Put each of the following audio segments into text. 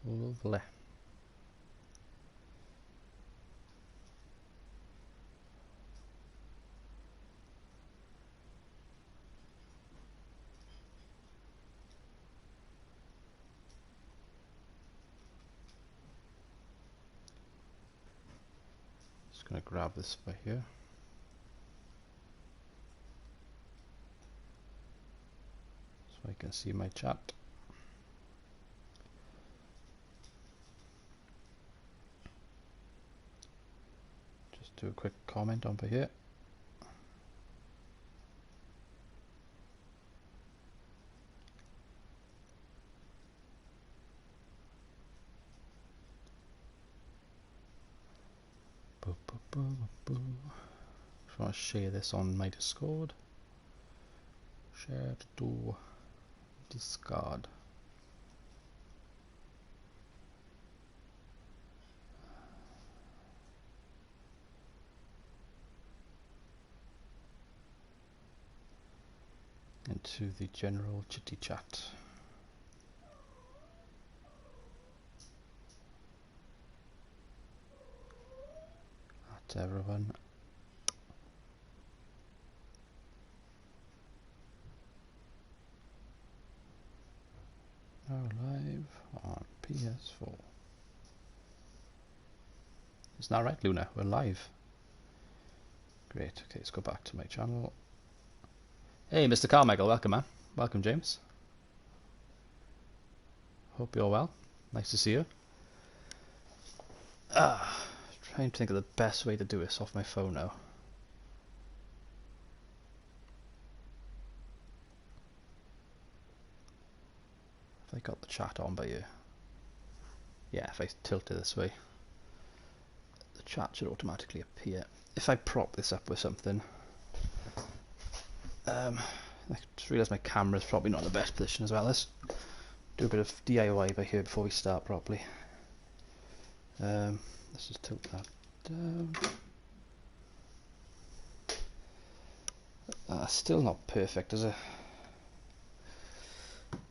Lovely. Just gonna grab this by here. So I can see my chat. Just do a quick comment on by here. Just want to share this on my Discord. Share to Discord. Into the general chitty chat. At everyone. Now live on PS4. Isn't that right, Luna? We're live. Great. Okay, let's go back to my channel. Hey, Mr. Carmichael, welcome, man. Welcome, James. Hope you're well. Nice to see you. Trying to think of the best way to do this off my phone now. Have I got the chat on by you? Yeah, if I tilt it this way, the chat should automatically appear. If I prop this up with something, I just realised my camera's probably not in the best position as well. Let's do a bit of DIY by here before we start properly. Let's just tilt that down. Still not perfect, is it?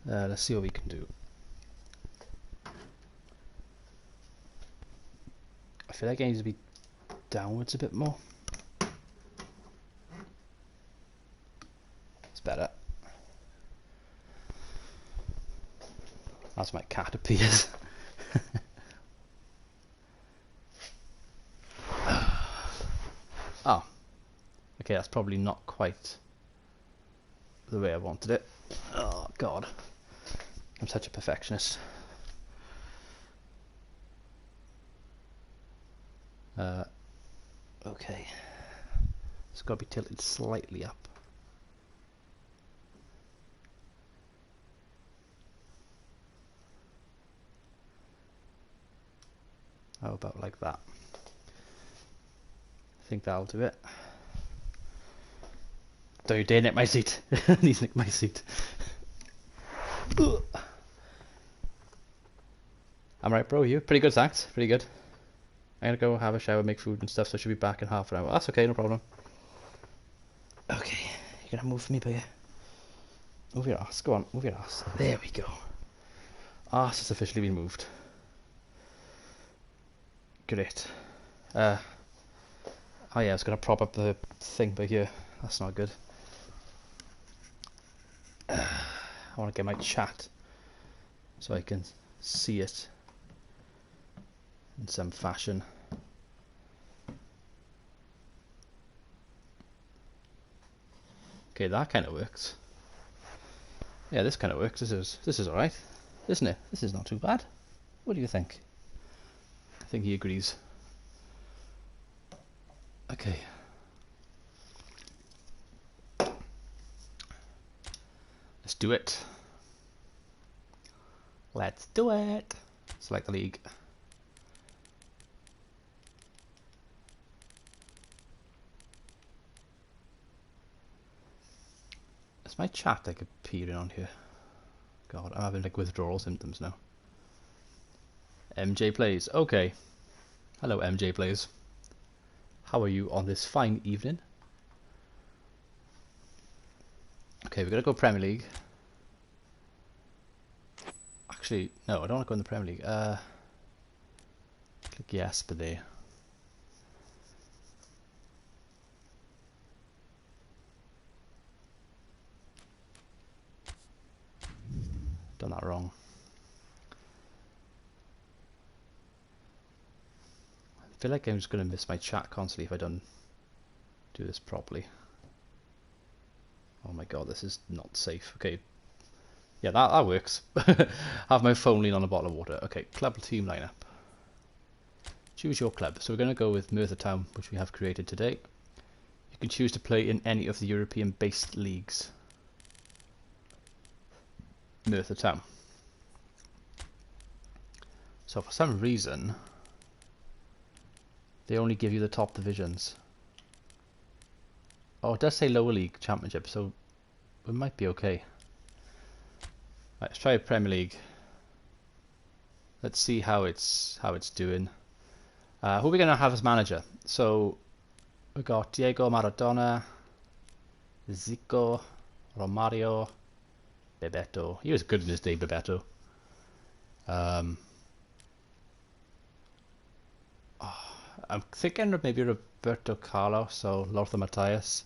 Let's see what we can do. I feel like I need to be downwards a bit more. It's better. As my cat appears. Oh, okay, that's probably not quite the way I wanted it. Oh god, I'm such a perfectionist. Okay, it's got to be tilted slightly up. How about like that? I think that'll do it. Don't you dare nick my seat. Please nick my seat. I'm right, bro. You? Pretty good, thanks. Pretty good. I'm gonna go have a shower, make food and stuff, so I should be back in half an hour. That's okay, no problem. Okay, you're gonna move for me, but yeah. Move your ass. Go on, move your ass. There we go. Ass has officially been moved. Great. Oh yeah, I was gonna prop up the thing by here. That's not good. I want to get my chat so I can see it in some fashion. Okay, that kind of works. Yeah, this kind of works. This is all right, isn't it? This is not too bad. What do you think? I think he agrees. Okay. Let's do it. Let's do it. Select the league. Is my chat like appearing on here? God, I'm having like withdrawal symptoms now. MJ plays. Okay. Hello, MJ plays. How are you on this fine evening? Okay, we're gonna go Premier League. actually, no, I don't want to go in the Premier League. Click yes, but there. Done that wrong. I feel like I'm just going to miss my chat constantly if I don't do this properly. Oh my god, this is not safe. Okay. Yeah, that works. Have my phone lean on a bottle of water. Okay, club team lineup. Choose your club. So we're going to go with Merthyr Town, which we have created today. You can choose to play in any of the European-based leagues. Merthyr Town. So for some reason, they only give you the top divisions. Oh, it does say lower league championship, so we might be okay. Right, let's try Premier League. Let's see how it's doing. Who are we going to have as manager? So we got Diego Maradona, Zico, Romario, Bebeto. He was good in his day, Bebeto. I'm thinking of maybe Roberto Carlos or Lothar Matthäus.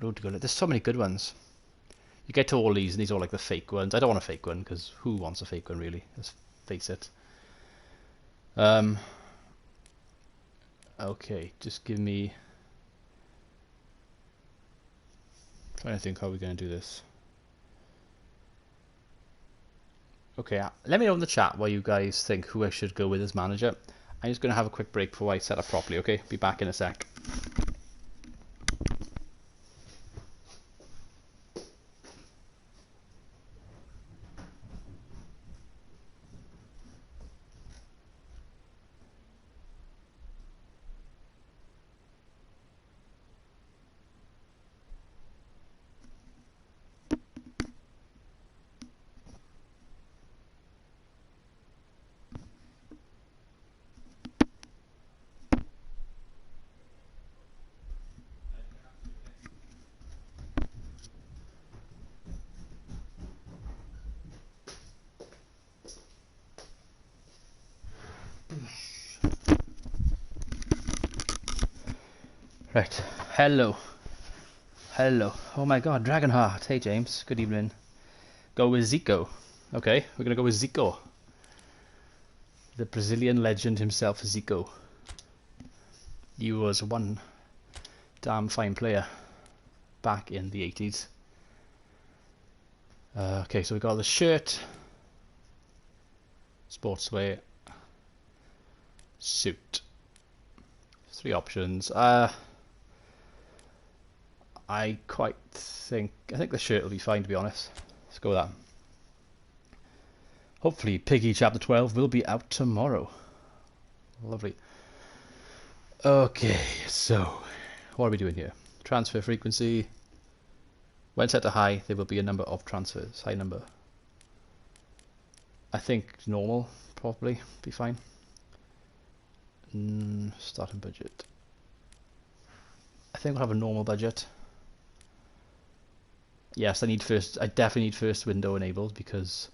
There's so many good ones. You get to all these, and these are all like the fake ones. I don't want a fake one, because who wants a fake one, really? Let's face it. Okay, just give me... I'm trying to think how we're going to do this. Okay, let me know in the chat what you guys think who I should go with as manager. I'm just going to have a quick break before I set up properly, okay? Be back in a sec. Right, hello. Oh my god, Dragonheart. Hey James, good evening. Go with Zico. Okay, we're going to go with Zico. The Brazilian legend himself, Zico. He was one damn fine player back in the 80s. Okay, so we got the shirt, sportswear, suit. 3 options. I think the shirt will be fine, to be honest. Let's go with that. Hopefully Piggy Chapter 12 will be out tomorrow. Lovely. Okay, so what are we doing here? Transfer frequency. When set to high, there will be a number of transfers. High number. I think normal, probably, be fine. Starting budget. I think we'll have a normal budget. Yes, I definitely need first window enabled because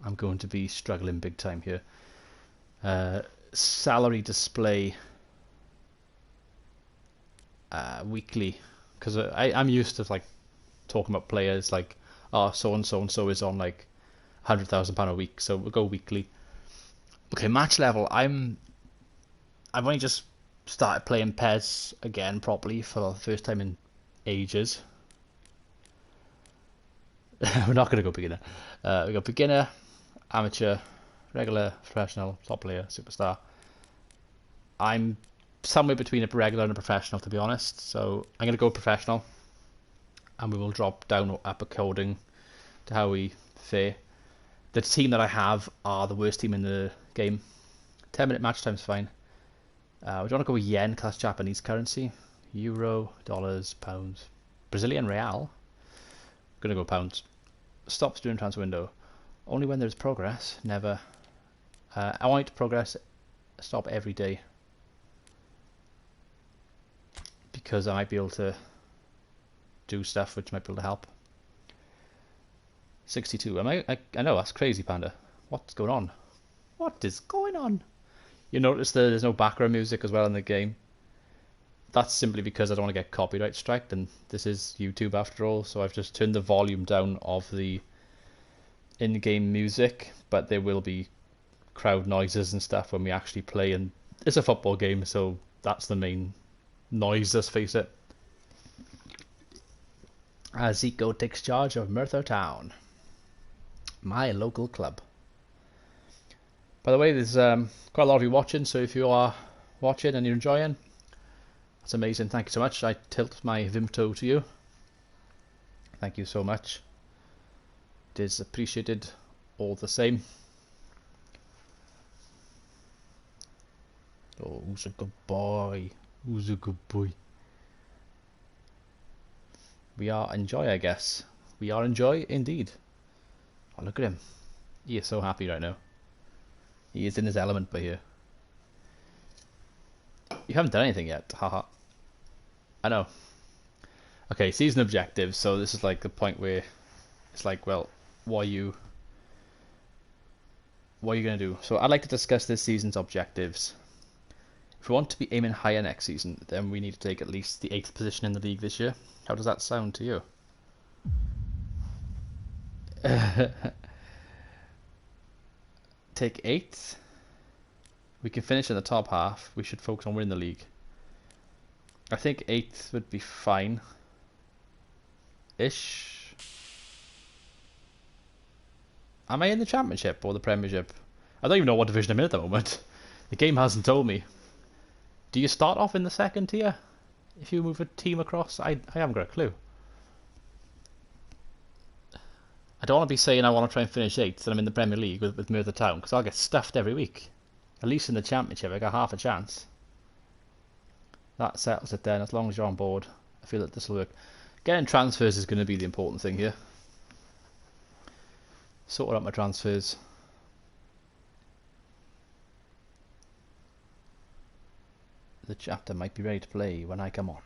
I'm going to be struggling big time here. Salary display weekly, because I'm used to like talking about players like, oh, so and so is on like £100,000 a week, so we'll go weekly. Okay, match level. I've only just started playing PES again properly for the first time in ages. We're not going to go beginner. We got beginner, amateur, regular, professional, top player, superstar. I'm somewhere between a regular and a professional, to be honest. So I'm going to go professional, and we will drop down or up according to how we fare. The team that I have are the worst team in the game. 10-minute match time's fine. We don't want to go with yen because that's Japanese currency. Euro, dollars, pounds, Brazilian real. Gonna go pounds. Stops during transfer window. Only when there's progress. Never. I want it to progress. Stop every day. Because I might be able to do stuff which might be able to help. 62. I know, that's crazy, Panda. What's going on? What is going on? You notice that there's no background music as well in the game. That's simply because I don't want to get copyright striked, and this is YouTube after all, so I've just turned the volume down of the in-game music, but there will be crowd noises and stuff when we actually play, and it's a football game, so that's the main noise, let's face it. As Zico takes charge of Merthyr Town, my local club. By the way, there's quite a lot of you watching, so if you are watching and you're enjoying, that's amazing. Thank you so much. I tilt my Vimto to you. Thank you so much. It is appreciated all the same. Oh, who's a good boy? Who's a good boy? We are Enjoy, I guess. We are Enjoy indeed. Oh, look at him. He is so happy right now. He is in his element by here. You haven't done anything yet, haha. I know. Okay, season objectives. So this is like the point where it's like, well, what are you gonna do? So I'd like to discuss this season's objectives. If we want to be aiming higher next season, then we need to take at least the 8th position in the league this year. How does that sound to you? Take 8th. We can finish in the top half. We should focus on winning the league. I think 8th would be fine. Ish. Am I in the Championship or the Premiership? I don't even know what division I'm in at the moment. The game hasn't told me. Do you start off in the 2nd tier if you move a team across? I haven't got a clue. I don't want to be saying I want to try and finish 8th and I'm in the Premier League with Merthyr Town, because I'll get stuffed every week. At least in the Championship I got half a chance. That settles it then. As long as you're on board, I feel that this will work. Getting transfers is going to be the important thing here. Sorted out my transfers. The chapter might be ready to play when I come on.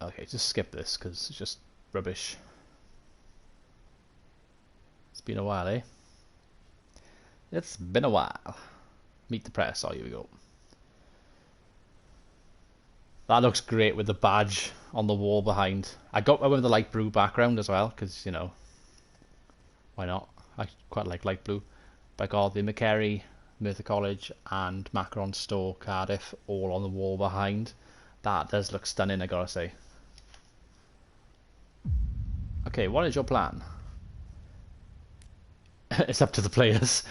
Okay, just skip this because it's just rubbish. It's been a while, eh? It's been a while. Meet the press. Oh, here we go. That looks great with the badge on the wall behind. I went with the light blue background as well because, you know, why not? I quite like light blue. But I got the McCary, Merthyr College and Macaron Store, Cardiff, all on the wall behind. That does look stunning, I gotta say. Okay, what is your plan? It's up to the players.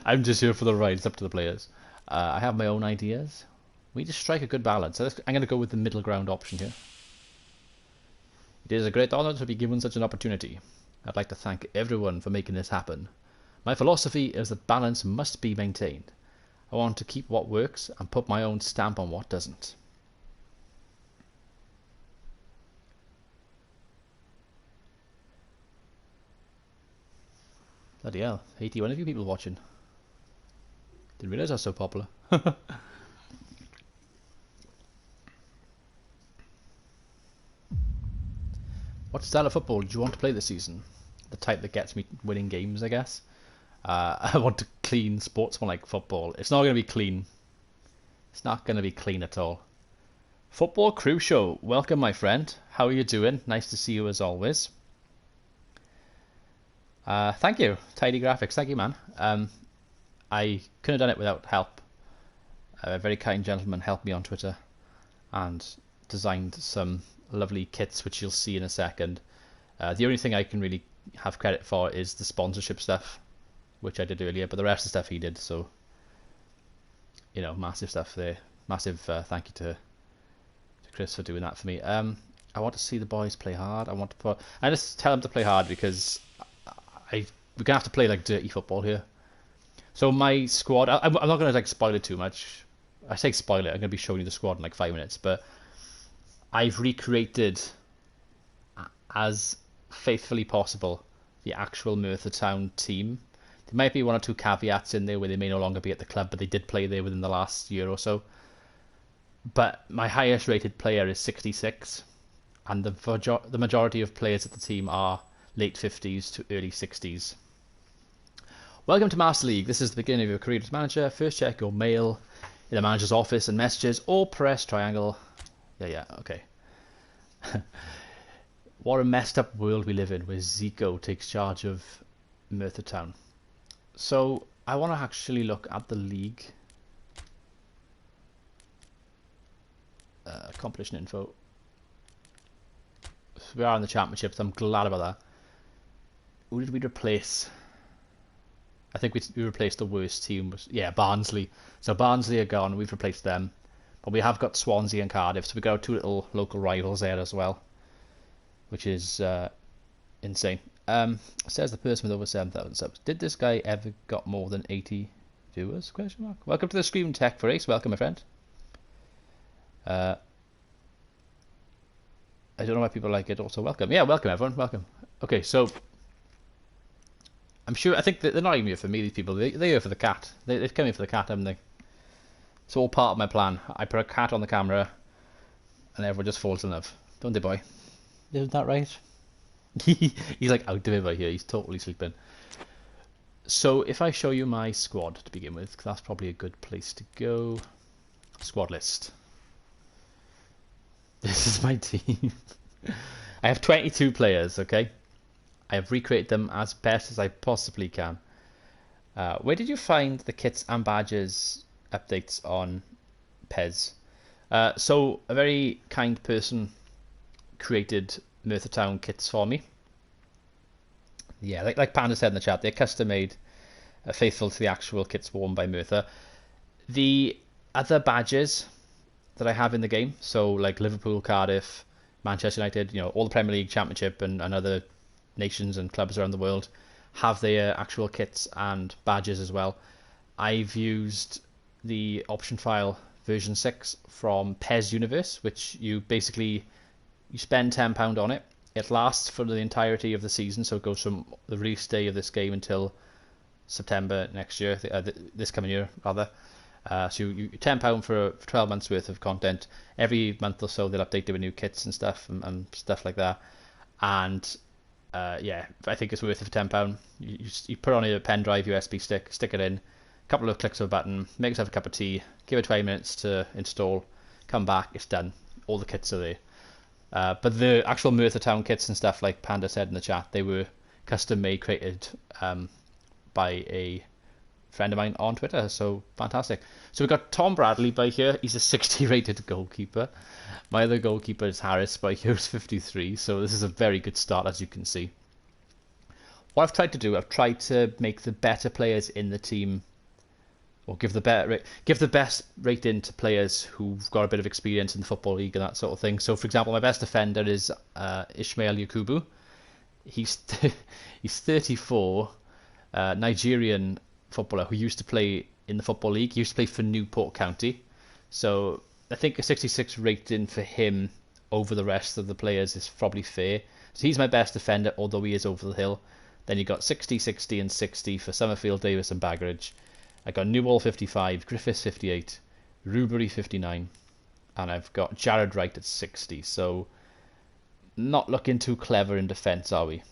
I'm just here for the ride. It's up to the players. I have my own ideas. We just strike a good balance. So I'm going to go with the middle ground option here. It is a great honour to be given such an opportunity. I'd like to thank everyone for making this happen. My philosophy is that balance must be maintained. I want to keep what works and put my own stamp on what doesn't. Bloody hell, 81 of you people watching. Didn't realise I was so popular. What style of football do you want to play this season? The type that gets me winning games, I guess. I want to clean sportsmanlike football. It's not going to be clean. It's not going to be clean at all. Football Crew Show. Welcome, my friend. How are you doing? Nice to see you as always. Thank you. Tidy Graphics. Thank you, man. I couldn't have done it without help. A very kind gentleman helped me on Twitter and designed some lovely kits, which you'll see in a second. The only thing I can really have credit for is the sponsorship stuff, which I did earlier, but the rest of the stuff he did, so, you know, massive stuff there. Massive thank you to Chris for doing that for me. I want to see the boys play hard. I just tell them to play hard because we're going to have to play like dirty football here. So my squad, I'm not going to like spoil it too much. I say spoil it, I'm going to be showing you the squad in like 5 minutes, but I've recreated as faithfully possible the actual Merthyr Town team. There might be 1 or 2 caveats in there where they may no longer be at the club, but they did play there within the last year or so. But my highest rated player is 66. and the majority of players at the team are late 50s to early 60s. Welcome to Master League. This is the beginning of your career as manager. First check your mail in the manager's office and messages, or press triangle. Yeah, okay. What a messed up world we live in, where Zico takes charge of Merthyr Town. So I want to actually look at the league. Competition info. So we are in the championships. I'm glad about that. Who did we replace? I think we replaced the worst team. Yeah, Barnsley. So Barnsley are gone. We've replaced them. But we have got Swansea and Cardiff. So we've got 2 little local rivals there as well, which is insane. Says the person with over 7,000 subs. Did this guy ever got more than 80 viewers? Question mark. Welcome to the Scream Tech for Ace. Welcome, my friend. I don't know why people like it. Also, welcome. Yeah, welcome everyone. Welcome. Okay, so I'm sure. I think they're not even here for me. These people. They're here for the cat. They've come here for the cat, haven't they? It's all part of my plan. I put a cat on the camera, and everyone just falls in love. Don't they, boy? Isn't that right? He's like out of it right here. He's totally sleeping. So if I show you my squad to begin with, that's probably a good place to go. Squad list. This is my team. I have 22 players, okay? I have recreated them as best as I possibly can. Where did you find the kits and badges updates on Pez? So a very kind person created Merthyr Town kits for me. Yeah, like Panda said in the chat, they're custom made, faithful to the actual kits worn by Merthyr. The other badges that I have in the game, so like Liverpool, Cardiff, Manchester United, you know, all the Premier League, Championship, and other nations and clubs around the world have their actual kits and badges as well. I've used the option file version 6 from Pez Universe, which you spend £10 on it. It lasts for the entirety of the season, so it goes from the release day of this game until September next year, this coming year rather. So you £10 for 12 months worth of content. Every month or so they'll update with new kits and stuff and stuff like that. And yeah, I think it's worth it for £10. You put on a pen drive USB stick it in, a couple of clicks of a button, make yourself a cup of tea, give it 20 minutes to install, come back, it's done. All the kits are there. But the actual Merthyr Town kits and stuff, like Panda said in the chat, they were custom made, created by a friend of mine on Twitter, so fantastic. So we've got Tom Bradley by here. He's a 60 rated goalkeeper. My other goalkeeper is Harris by here, who's 53, so this is a very good start, as you can see. What I've tried to do, I've tried to make the better players in the team, or give the best rating to players who've got a bit of experience in the Football League and that sort of thing. So for example, my best defender is Ismail Yakubu. He's 34, Nigerian footballer who used to play in the Football League. He used to play for Newport County. So I think a 66 rating for him over the rest of the players is probably fair. So he's my best defender, although he is over the hill. Then you got 60, 60 and 60 for Summerfield, Davis and Baggeridge. I got Newell 55, Griffiths 58, Rubery 59, and I've got Jared Wright at 60. So not looking too clever in defence, are we?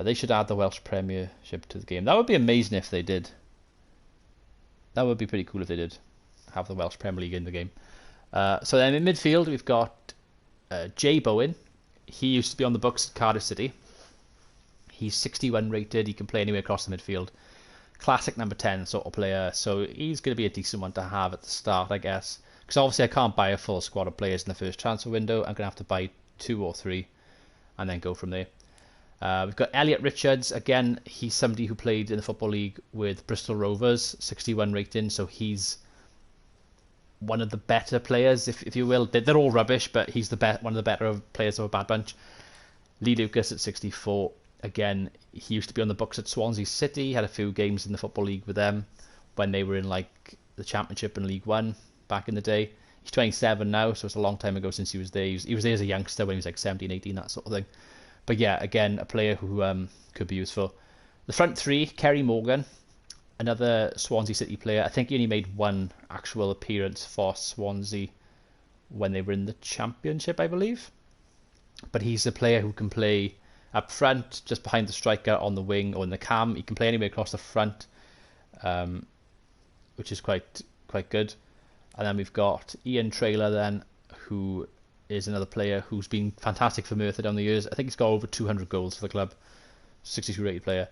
They should add the Welsh Premiership to the game. That would be amazing if they did. That would be pretty cool if they did have the Welsh Premier League in the game. So then in midfield, we've got Jay Bowen. He used to be on the books at Cardiff City. He's 61 rated. He can play anywhere across the midfield. Classic number 10 sort of player. So he's going to be a decent one to have at the start, I guess. Because obviously I can't buy a full squad of players in the first transfer window. I'm going to have to buy 2 or 3 and then go from there. We've got Elliot Richards. Again, he's somebody who played in the Football League with Bristol Rovers, 61 rating. So he's one of the better players, if you will. They're all rubbish, but he's one of the better players of a bad bunch. Lee Lucas at 64. Again, he used to be on the books at Swansea City. Had a few games in the Football League with them when they were in like the Championship and League One back in the day. He's 27 now, so it's a long time ago since he was there. He was there as a youngster when he was like 17, 18, that sort of thing. But yeah, again, a player who could be useful. The front three, Kerry Morgan, another Swansea City player. I think he only made one actual appearance for Swansea when they were in the Championship, I believe. but he's a player who can play up front, just behind the striker, on the wing, or in the cam. He can play anywhere across the front, which is quite good. And then we've got Ian Trailer then, who is another player who's been fantastic for Merthyr down the years. I think he's got over 200 goals for the club. 62 rated player.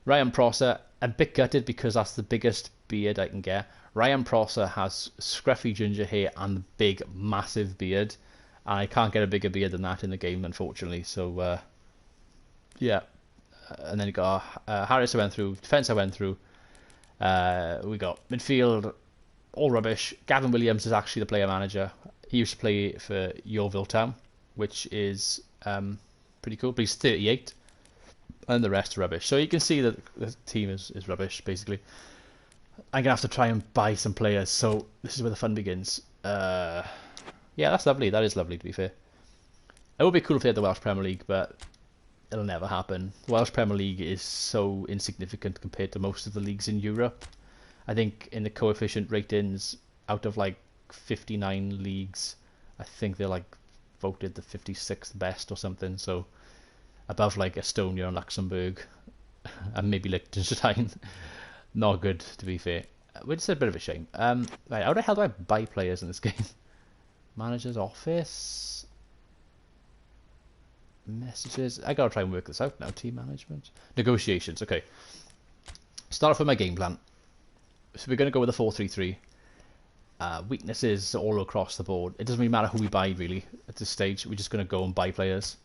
Ryan Prosser, a bit gutted because that's the biggest beard I can get. Ryan Prosser has scruffy ginger hair and big, massive beard. And I can't get a bigger beard than that in the game, unfortunately. So, yeah. And then you got Harris I went through, defence I went through. We got midfield, all rubbish. Gavin Williams is actually the player manager. He used to play for Merthyr Town, which is pretty cool. But he's 38, and the rest are rubbish. So you can see that the team is rubbish, basically. I'm going to have to try and buy some players, so this is where the fun begins. Yeah, that's lovely. That is lovely, to be fair. It would be cool if they had the Welsh Premier League, but it'll never happen. The Welsh Premier League is so insignificant compared to most of the leagues in Europe. I think in the coefficient ratings, out of like 59 leagues, I think they're like voted the 56th best or something. So above like Estonia and Luxembourg and maybe Liechtenstein. Not good, to be fair. Which is a bit of a shame. Right, how the hell do I buy players in this game? Manager's office. Messages. I gotta try and work this out now. Team management. Negotiations. Okay. Start off with my game plan. So we're going to go with a 4-3-3. Weaknesses all across the board. It doesn't really matter who we buy, really, at this stage. We're just going to go and buy players.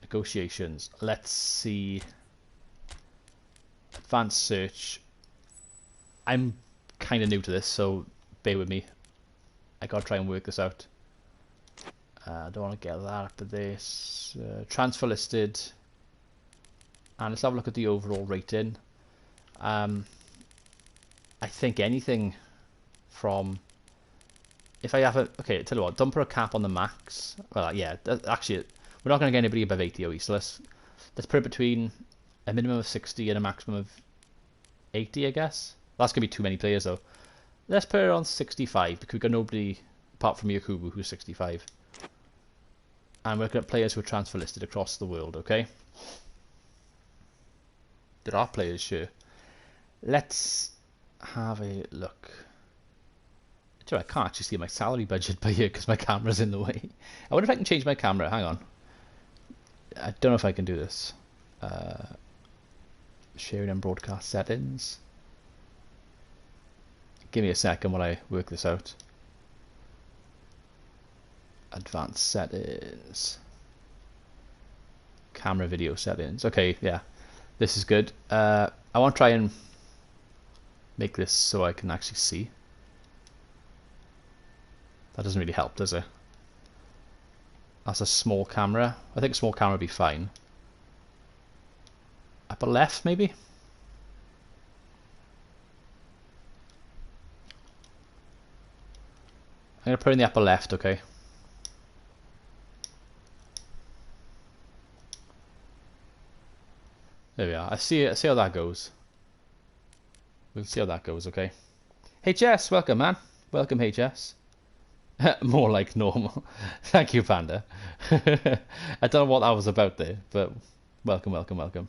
Negotiations. Let's see. Advanced search. I'm kind of new to this, so bear with me. I got to try and work this out. I don't want to get that after this. Transfer listed. And let's have a look at the overall rating. I think anything from, if I have a, okay, tell you what, don't put a cap on the max. Well, yeah, actually, we're not going to get anybody above 80 OE, so let's put it between a minimum of 60 and a maximum of 80, I guess. That's going to be too many players, though. Let's put it on 65, because we've got nobody apart from Yakubu who's 65. And we're looking at players who are transfer listed across the world, okay? There are players, sure. Let's have a look. I can't actually see my salary budget by here because my camera's in the way. I wonder if I can change my camera. Hang on. I don't know if I can do this. Sharing and broadcast settings. Give me a second while I work this out. Advanced settings. Camera video settings. Okay, yeah. This is good. I want to try and make this so I can actually see. That doesn't really help, does it? That's a small camera. I think a small camera would be fine. Upper left, maybe? I'm going to put in the upper left, okay. There we are. I see how that goes. We'll see how that goes, okay. HS, welcome, man. Welcome, HS. More like normal. Thank you, Panda. I don't know what that was about there, but welcome, welcome, welcome.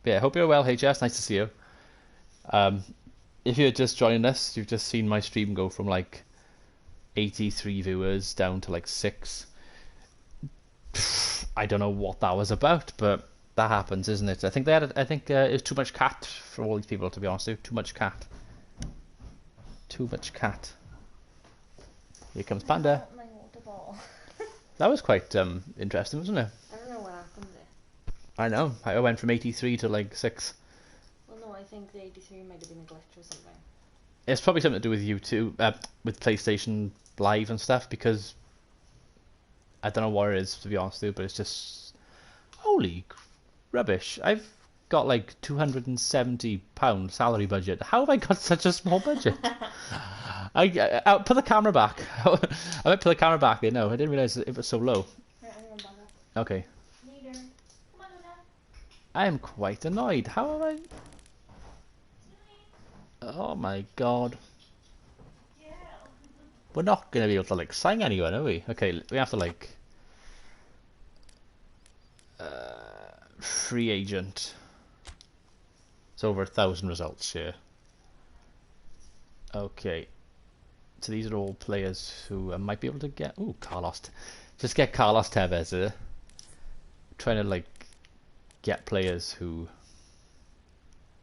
But yeah, hope you're well, HS. Nice to see you. If you're just joining us, you've just seen my stream go from like 83 viewers down to like 6. I don't know what that was about, but that happens, isn't it? I think it was too much cat for all these people, to be honest. Too much cat. Too much cat. Here comes Panda. My water bottle. That was quite interesting, wasn't it? I don't know what happened there. I know. I went from 83 to like 6. Well, no, I think the 83 might have been a glitch or something. It's probably something to do with YouTube, with PlayStation Live and stuff, because I don't know what it is, to be honest with you, but it's just holy rubbish. I've got like £270 salary budget. How have I got such a small budget? I put the camera back. I might put the camera back there. No, I didn't realise it was so low. Okay. I am quite annoyed. How am I? Oh my god. We're not going to be able to like sign anyone, are we? Okay, we have to like free agent. It's over 1,000 results here. Okay, so these are all players who I might be able to get. Ooh, Carlos. Just get Carlos Tevez here. Trying to like get players who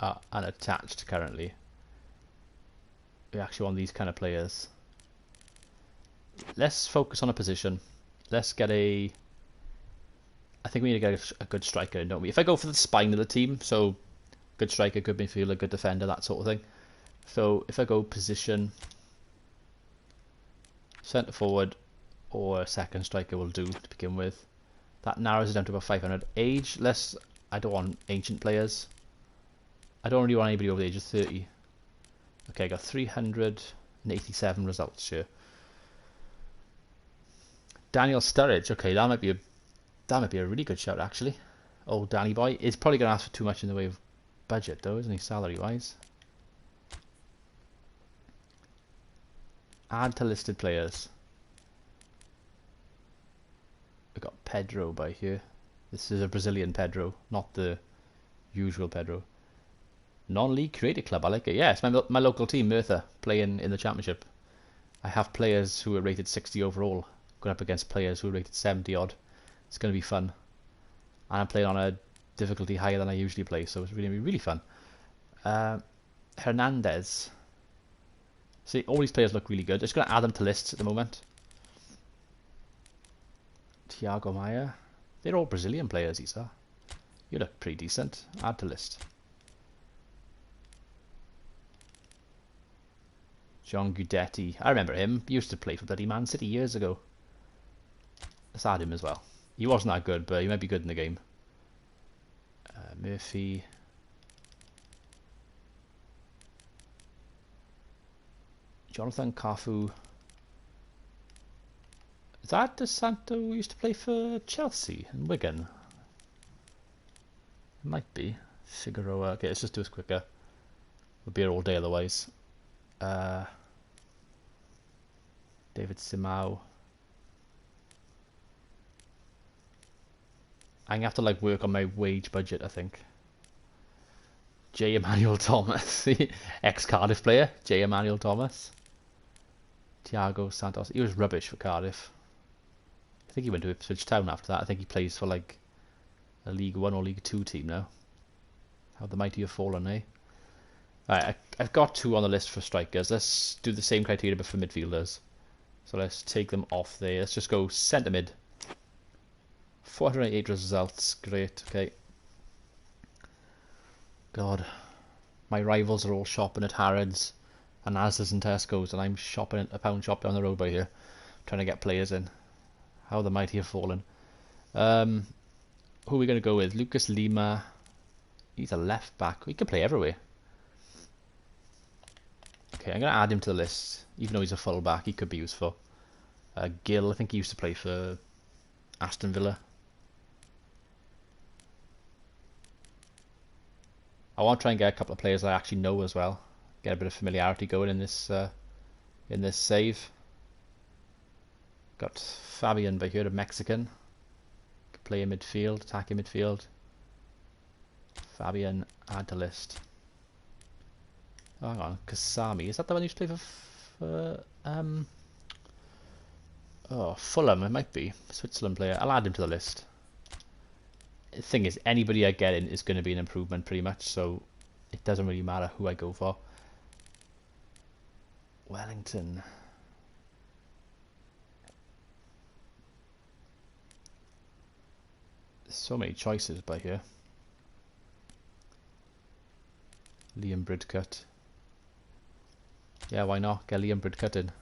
are unattached currently. We actually want these kind of players. Let's focus on a position. Let's get a... I think we need to get a good striker in, don't we? If I go for the spine of the team, so good striker, good midfielder, good defender, that sort of thing. So if I go position, centre forward or second striker will do to begin with. That narrows it down to about 500. Age, I don't want ancient players. I don't really want anybody over the age of 30. Okay, I got 387 results here. Daniel Sturridge, okay, that might be a really good shout actually. Old Danny boy. He's probably gonna ask for too much in the way of budget though, isn't he, salary wise? Add to listed players. We got Pedro by here. This is a Brazilian Pedro, not the usual Pedro. Non-league creative club, I like it. Yeah, it's my local team, Merthyr, playing in the championship. I have players who are rated 60 overall going up against players who are rated 70 odd. It's going to be fun. And I'm playing on a difficulty higher than I usually play, so it's going to be really fun. Hernandez. See, all these players look really good. Just going to add them to lists at the moment. Thiago Maia. They're all Brazilian players, these are. You look pretty decent. Add to list. John Guidetti. I remember him. He used to play for bloody Man City years ago. Let's add him as well. He wasn't that good, but he might be good in the game. Murphy. Jonathan Cafu. Is that De Santo who used to play for Chelsea and Wigan? It might be. Figueroa. Okay, let's just do this quicker. We'll be here all day otherwise. David Simao. I'm gonna have to like work on my wage budget, I think. J. Emmanuel Thomas, ex-Cardiff player. J. Emmanuel Thomas. Thiago Santos. He was rubbish for Cardiff. I think he went to Ipswich Town after that. I think he plays for like a League 1 or League 2 team now. How the mighty have fallen, eh? Alright, I've got 2 on the list for strikers. Let's do the same criteria but for midfielders. So let's take them off there. Let's just go centre mid. 488 results. Great, okay. God. My rivals are all shopping at Harrods and Asda's and Tesco's, and I'm shopping at a pound shop down the road by here, trying to get players in. How the mighty have fallen. Who are we going to go with? Lucas Lima. He's a left back. He can play everywhere. Okay, I'm going to add him to the list. Even though he's a full back, he could be useful. Gill, I think he used to play for Aston Villa. I want to try and get a couple of players I actually know as well. Get a bit of familiarity going in this save. Got Fabian by here, a Mexican. Can play in midfield, attack in midfield. Fabian, add to list. Oh, hang on, Kasami. Is that the one who used to play for Fulham? It might be. Switzerland player. I'll add him to the list. The thing is, anybody I get in is going to be an improvement pretty much, so it doesn't really matter who I go for. Wellington. There's so many choices by here. Liam Bridcut. Yeah, why not? Get Liam Bridcut in.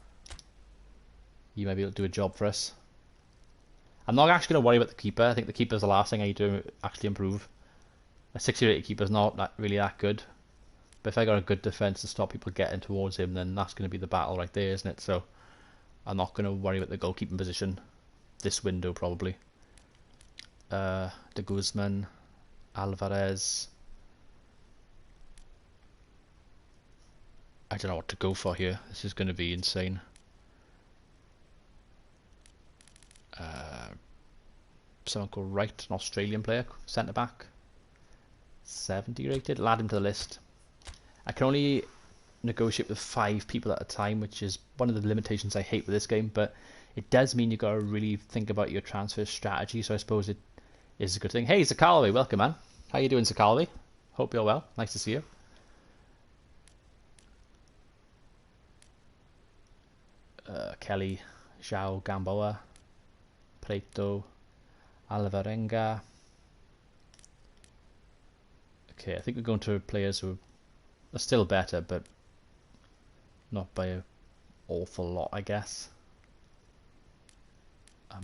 He might be able to do a job for us. I'm not actually going to worry about the keeper. I think the keeper's the last thing I need to actually improve. A 60-rated keeper's not really that good. But if I got a good defence to stop people getting towards him, then that's going to be the battle right there, isn't it? So I'm not going to worry about the goalkeeping position this window, probably. De Guzman, Alvarez. I don't know what to go for here. This is going to be insane. Someone called Wright, an Australian player, centre back, 70 rated. I'll add him to the list. I can only negotiate with 5 people at a time, which is one of the limitations I hate with this game, but it does mean you've got to really think about your transfer strategy, so I suppose it is a good thing. Hey, Zakalwi, welcome, man. How you doing, Zakalwi? Hope you're well. Nice to see you. Kelly, Zhao, Gamboa, Preto, Alvarenga. Okay, I think we're going to players who are still better, but not by an awful lot, I guess.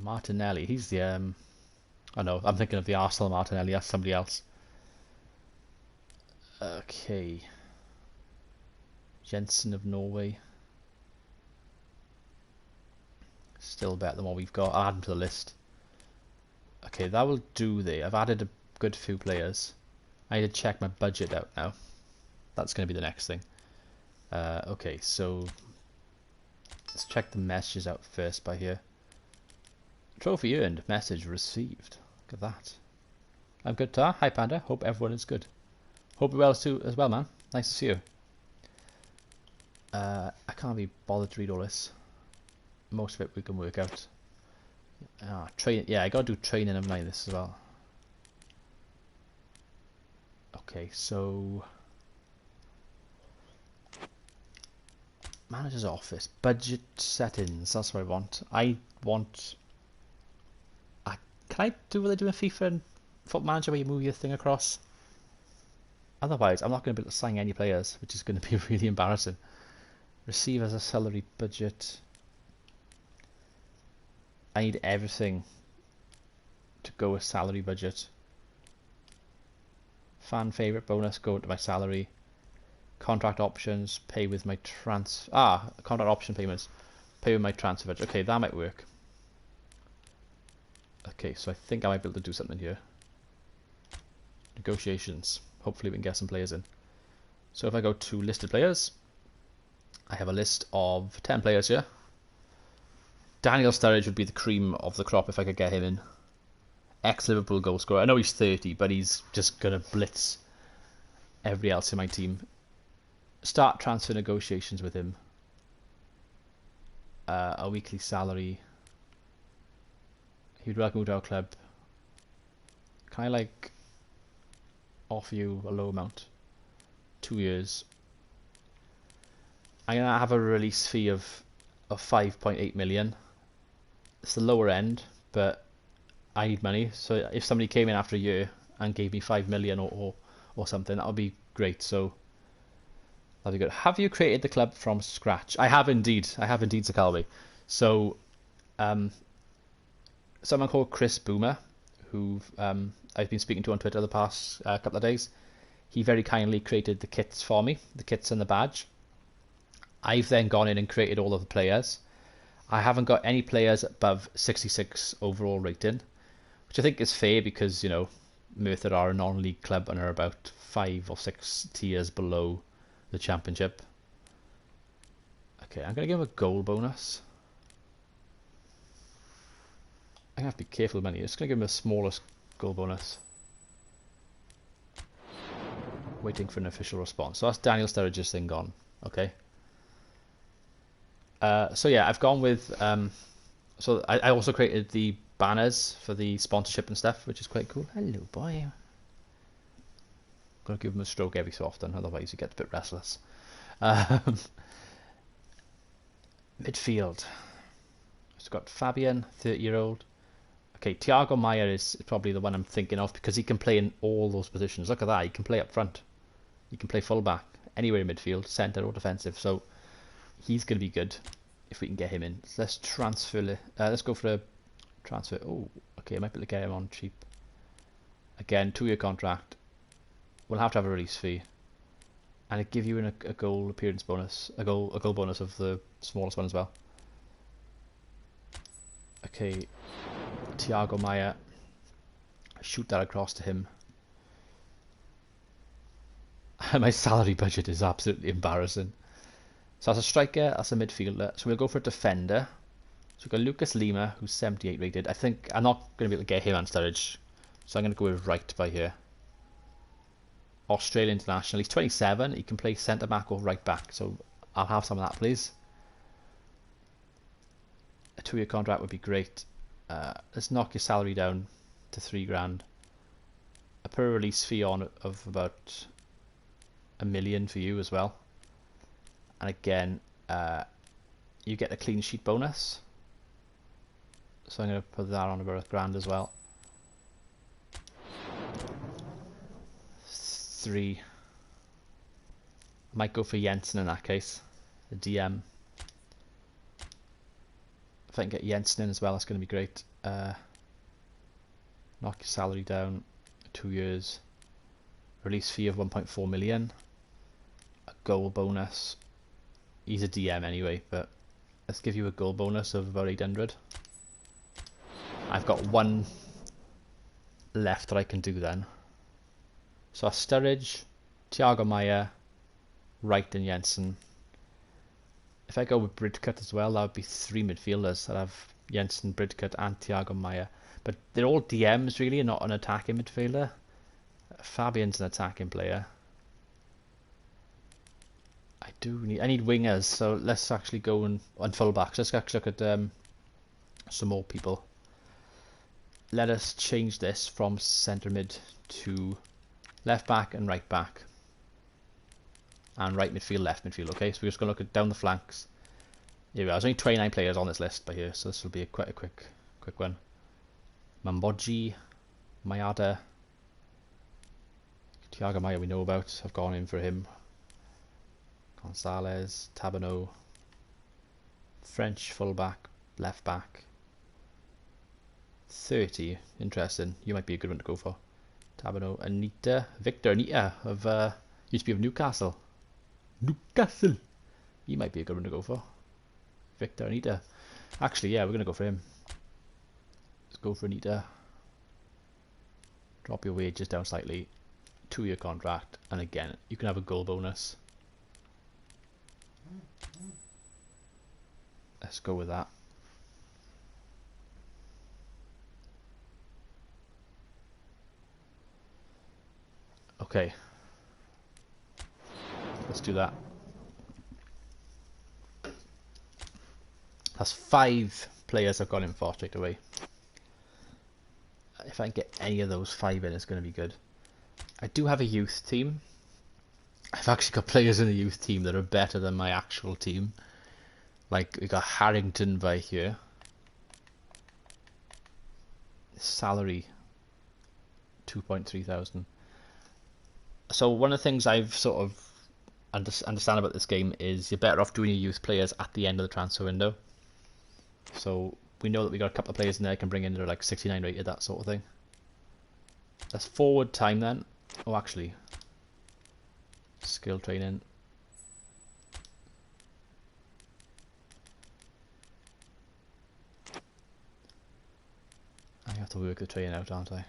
Martinelli, he's the oh no, I'm thinking of the Arsenal Martinelli. That's somebody else. Okay, Jensen of Norway, still better than what we've got. I'll add him to the list. Okay, that will do there. I've added a good few players. I need to check my budget out now. That's going to be the next thing. Okay, so let's check the messages out first by here. Trophy earned, message received. Look at that. I'm good, Tar. Hi, Panda. Hope everyone is good. Hope you're well too, as well, man. Nice to see you. I can't be bothered to read all this. Most of it we can work out. Train. Yeah, I gotta do training of mine this as well. Okay, so manager's office, budget settings. That's what I want. Can I do what they do in FIFA and Football Manager where you move your thing across? Otherwise, I'm not going to be able to sign any players, which is going to be really embarrassing. Receive as a salary budget. I need everything to go with salary budget. Fan favourite bonus, go into my salary. Contract options, pay with my contract option payments, pay with my transfer budget. Okay, that might work. Okay, so I think I might be able to do something here. Negotiations. Hopefully we can get some players in. So if I go to listed players, I have a list of 10 players here. Daniel Sturridge would be the cream of the crop if I could get him in. Ex-Liverpool goal scorer. I know he's 30, but he's just going to blitz everybody else in my team. Start transfer negotiations with him. A weekly salary. He'd welcome to our club. Can I like offer you a low amount? 2 years. I'm gonna have a release fee of 5.8 million. It's the lower end, but I need money. So if somebody came in after a year and gave me 5 million or something, that would be great. So that'd be good. Have you created the club from scratch? I have indeed. I have indeed, Zakalwi. So someone called Chris Boomer, who I've been speaking to on Twitter the past couple of days, he very kindly created the kits for me, the kits and the badge. I've then gone in and created all of the players. I haven't got any players above 66 overall rating, which I think is fair because, you know, Merthyr are a non-league club and are about 5 or 6 tiers below the championship. Okay, I'm going to give him a goal bonus. I have to be careful with money. I'm just going to give him the smallest goal bonus. Waiting for an official response. So that's Daniel Sturridge's thing gone. Okay. So yeah, I've gone with... so I also created the banners for the sponsorship and stuff, which is quite cool. Hello, boy. I'm going to give him a stroke every so often, otherwise he gets a bit restless. Midfield. It's got Fabian, 30-year-old. Okay, Thiago Maia is probably the one I'm thinking of because he can play in all those positions. Look at that, he can play up front. He can play full-back, anywhere in midfield, centre or defensive. So he's going to be good if we can get him in. So let's transfer. Let's go for a transfer. Oh, okay, I might be able to get him on cheap. Again, 2-year contract. We'll have to have a release fee. And it give you a goal appearance bonus, a goal bonus of the smallest one as well. Okay, Thiago Maia. Shoot that across to him. My salary budget is absolutely embarrassing. So that's a striker, that's a midfielder. So we'll go for a defender. So we've got Lucas Lima, who's 78 rated. I think I'm not going to be able to get him on Sturridge, so I'm going to go with right by here. Australian international. He's 27. He can play centre back or right back, so I'll have some of that, please. A 2-year contract would be great. Let's knock your salary down to 3 grand. A per release fee on of about $1 million for you as well. And again, you get a clean sheet bonus. So I'm going to put that on about $1 grand as well. 3. I might go for Jensen in that case. The DM. If I can get Jensen in as well, that's going to be great. Knock your salary down 2 years. Release fee of 1.4 million. A goal bonus. He's a DM anyway, but let's give you a goal bonus of about 800. I've got 1 left that I can do then. So Sturridge, Thiago Maia, Wright and Jensen. If I go with Bridcut as well, that would be 3 midfielders. I'd have Jensen, Bridcut and Thiago Maia. But they're all DMs really and not an attacking midfielder. Fabian's an attacking player. I need wingers, so let's actually go on fullbacks. Let's actually look at some more people. Let us change this from centre mid to left back and right back. And right midfield, left midfield, okay? So we're just going to look at down the flanks. Here we are. There's only 29 players on this list by here, so this will be quite a quick one. Mamboji, Mayada, Thiago Maia we know about. I've gone in for him. Gonzalez, Tabano, French fullback, left back. 30, interesting. You might be a good one to go for. Tabano, Victor Anita of used to be of Newcastle. He might be a good one to go for. Victor Anita. Actually, yeah, we're gonna go for him. Let's go for Anita. Drop your wages down slightly. 2-year contract, and again, you can have a goal bonus. Let's go with that. Okay. Let's do that. That's 5 players I've gone in for straight away. If I can get any of those 5 in, it's going to be good. I do have a youth team. I've actually got players in the youth team that are better than my actual team. Like, we got Harrington by here. Salary 2.3 thousand. So one of the things I've sort of understand about this game is you're better off doing your youth players at the end of the transfer window. So we know that we got a couple of players in there I can bring in that are like 69 rated, that sort of thing. That's forward time then. Oh, actually, skill training. I have to work the training out, aren't I?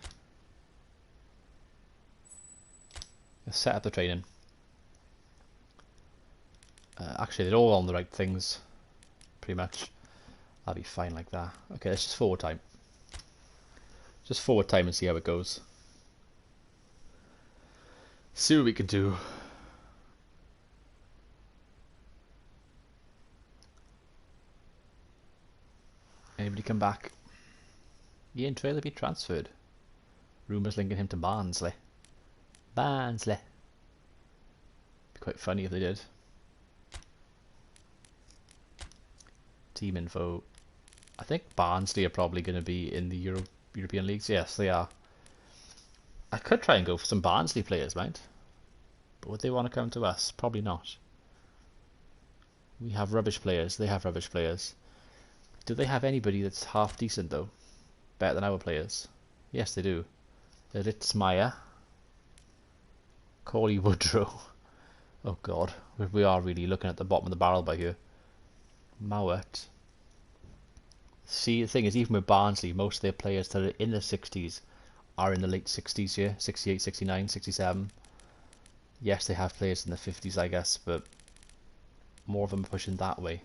Let's set up the training. Actually, they're all on the right things, pretty much. I'll be fine like that. Okay, let's just forward time. Just forward time and see how it goes. See what we can do. Anybody come back? Ian Trailer be transferred. Rumours linking him to Barnsley. Barnsley. Be quite funny if they did. Team info. I think Barnsley are probably going to be in the European leagues. Yes, they are. I could try and go for some Barnsley players, right? But would they want to come to us? Probably not. We have rubbish players. They have rubbish players. Do they have anybody that's half decent though? Better than our players? Yes, they do. Ritzmaier. Corey Woodrow. Oh god, we are really looking at the bottom of the barrel by here. Mowat. See, the thing is, even with Barnsley, most of their players that are in the 60s are in the late 60s here. 68, 69, 67. Yes, they have players in the 50s, I guess, but more of them are pushing that way.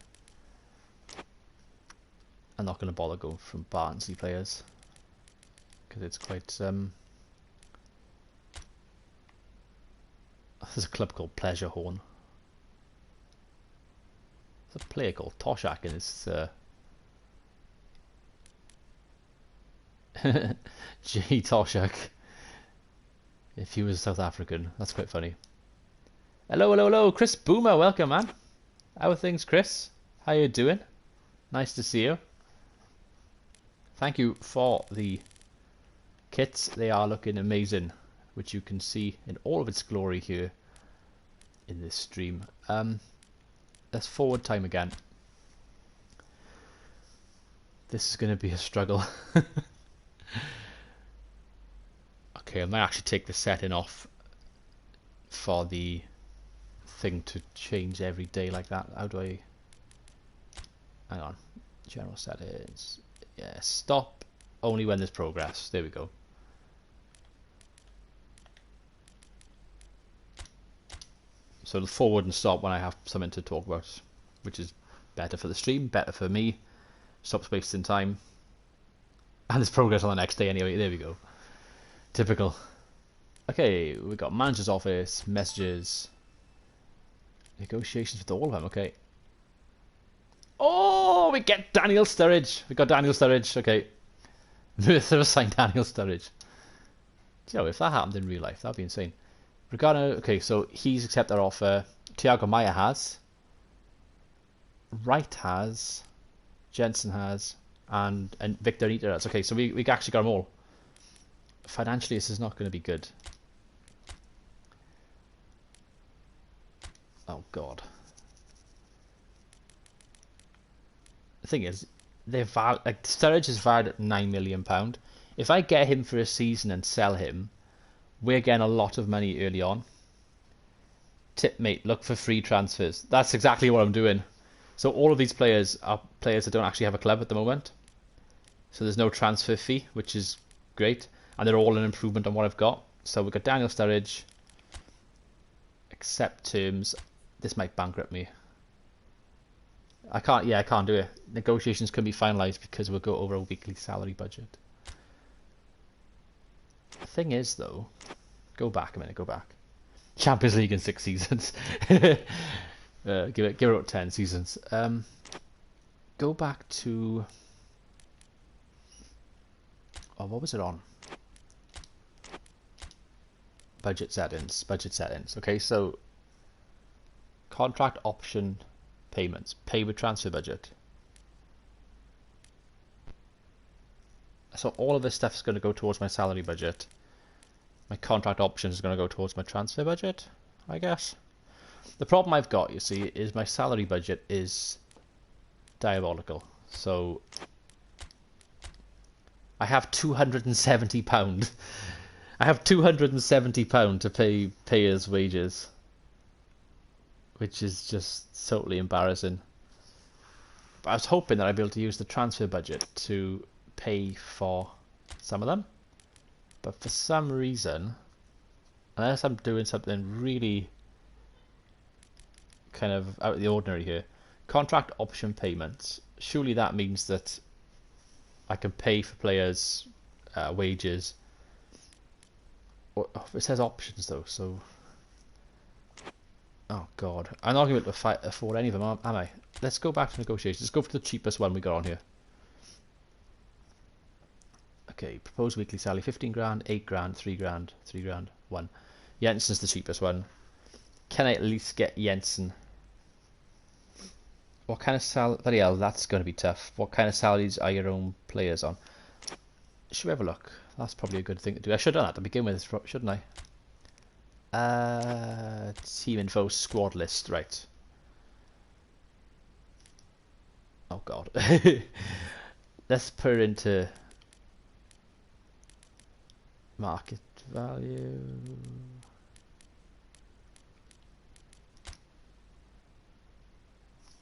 I'm not going to bother going from Barnsley players because it's quite there's a club called Pleasure Horn. There's a player called Toshak in his J Toshak. If he was South African, that's quite funny. Hello, hello, hello, Chris Boomer, welcome, man. How are things, Chris? How you doing? Nice to see you. Thank you for the kits. They are looking amazing, which you can see in all of its glory here in this stream. Let's forward time again. This is going to be a struggle. Okay, I might actually take the setting off for the thing to change every day like that. How do I... Hang on. General settings. Yeah, stop only when there's progress. There we go. So the forward and stop when I have something to talk about, which is better for the stream, better for me. Stops wasting time. And there's progress on the next day anyway. There we go. Typical. Okay, we've got manager's office, messages, negotiations with all of them. Okay. Oh, we get Daniel Sturridge. We got Daniel Sturridge. Okay. Merthyr signed Daniel Sturridge. You know, if that happened in real life, that'd be insane. Regarding, okay, so he's accepted our offer. Thiago Maia has. Wright has. Jensen has. And Victor Eater has. Okay, so we actually got them all. Financially, this is not going to be good. Oh, God. The thing is, they're like Sturridge is valued at £9 million. If I get him for a season and sell him, we're getting a lot of money early on. Tip, mate, look for free transfers. That's exactly what I'm doing. So all of these players are players that don't actually have a club at the moment. So there's no transfer fee, which is great. And they're all an improvement on what I've got. So we've got Daniel Sturridge. Accept terms. This might bankrupt me. I can't do it. Negotiations can be finalised because we'll go over a weekly salary budget. The thing is, though, go back a minute, go back. Champions League in 6 seasons. Give it about 10 seasons. Go back to... Oh, what was it on? Budget settings. Okay, so contract option payments. Pay with transfer budget. So all of this stuff is going to go towards my salary budget. My contract options is going to go towards my transfer budget, I guess. The problem I've got, you see, is my salary budget is diabolical. So I have £270. I have £270 to pay payers' wages, which is just totally embarrassing. But I was hoping that I'd be able to use the transfer budget to pay for some of them, but for some reason, unless I'm doing something really kind of out of the ordinary here, contract option payments, surely that means that I can pay for players' wages. Oh, it says options though, so oh god, I'm not going to be able to afford any of them, am I? Let's go back to negotiations. Let's go for the cheapest one we got on here. Okay, proposed weekly salary 15 grand, 8 grand, 3 grand, 3 grand, 1. Jensen's the cheapest one. Can I at least get Jensen? What kind of salary? Bloody hell, that's going to be tough. What kind of salaries are your own players on? Should we have a look? That's probably a good thing to do. I should have done that to begin with, shouldn't I? Team info, squad list, right. Oh god. Let's put it into market value.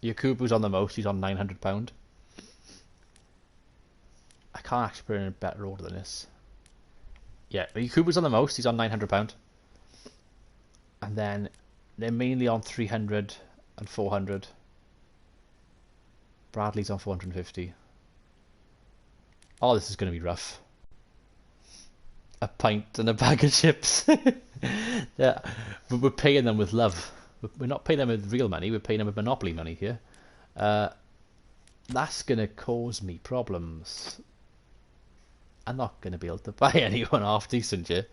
Yakubu's on the most, he's on £900. I can't actually put it in a better order than this. Yeah, Yakubu's on the most, he's on £900. And then they're mainly on 300 and 400. Bradley's on 450. Oh, this is going to be rough. A pint and a bag of chips. Yeah, but we're paying them with love. We're not paying them with real money. We're paying them with Monopoly money here. That's going to cause me problems. I'm not going to be able to buy anyone half decent here.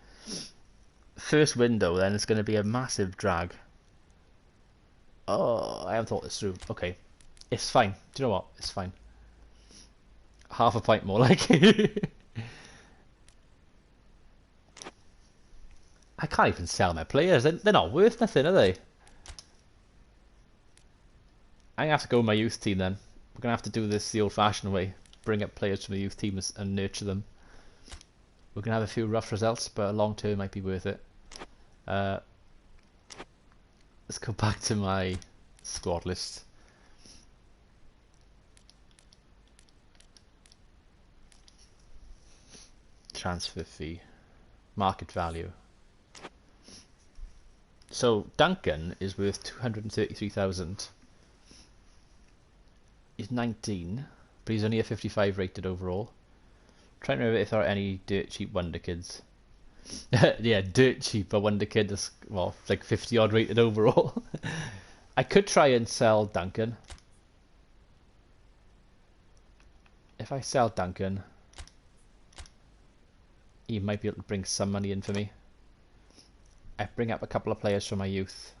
First window, then it's going to be a massive drag. Oh, I haven't thought this through. Okay, it's fine. Do you know what? It's fine. Half a pint more like. I can't even sell my players. They're not worth nothing, are they? I'm going to have to go with my youth team then. We're going to have to do this the old-fashioned way. Bring up players from the youth team and nurture them. We're going to have a few rough results, but long term might be worth it. Let's go back to my squad list. Transfer fee. Market value. So Duncan is worth 233,000. He's 19, but he's only a 55 rated overall. Trying to remember if there are any dirt cheap wonder kids. Yeah, dirt cheap, but wonder kid is, well, like 50 odd rated overall. I could try and sell Duncan. If I sell Duncan, he might be able to bring some money in for me. I bring up a couple of players from my youth.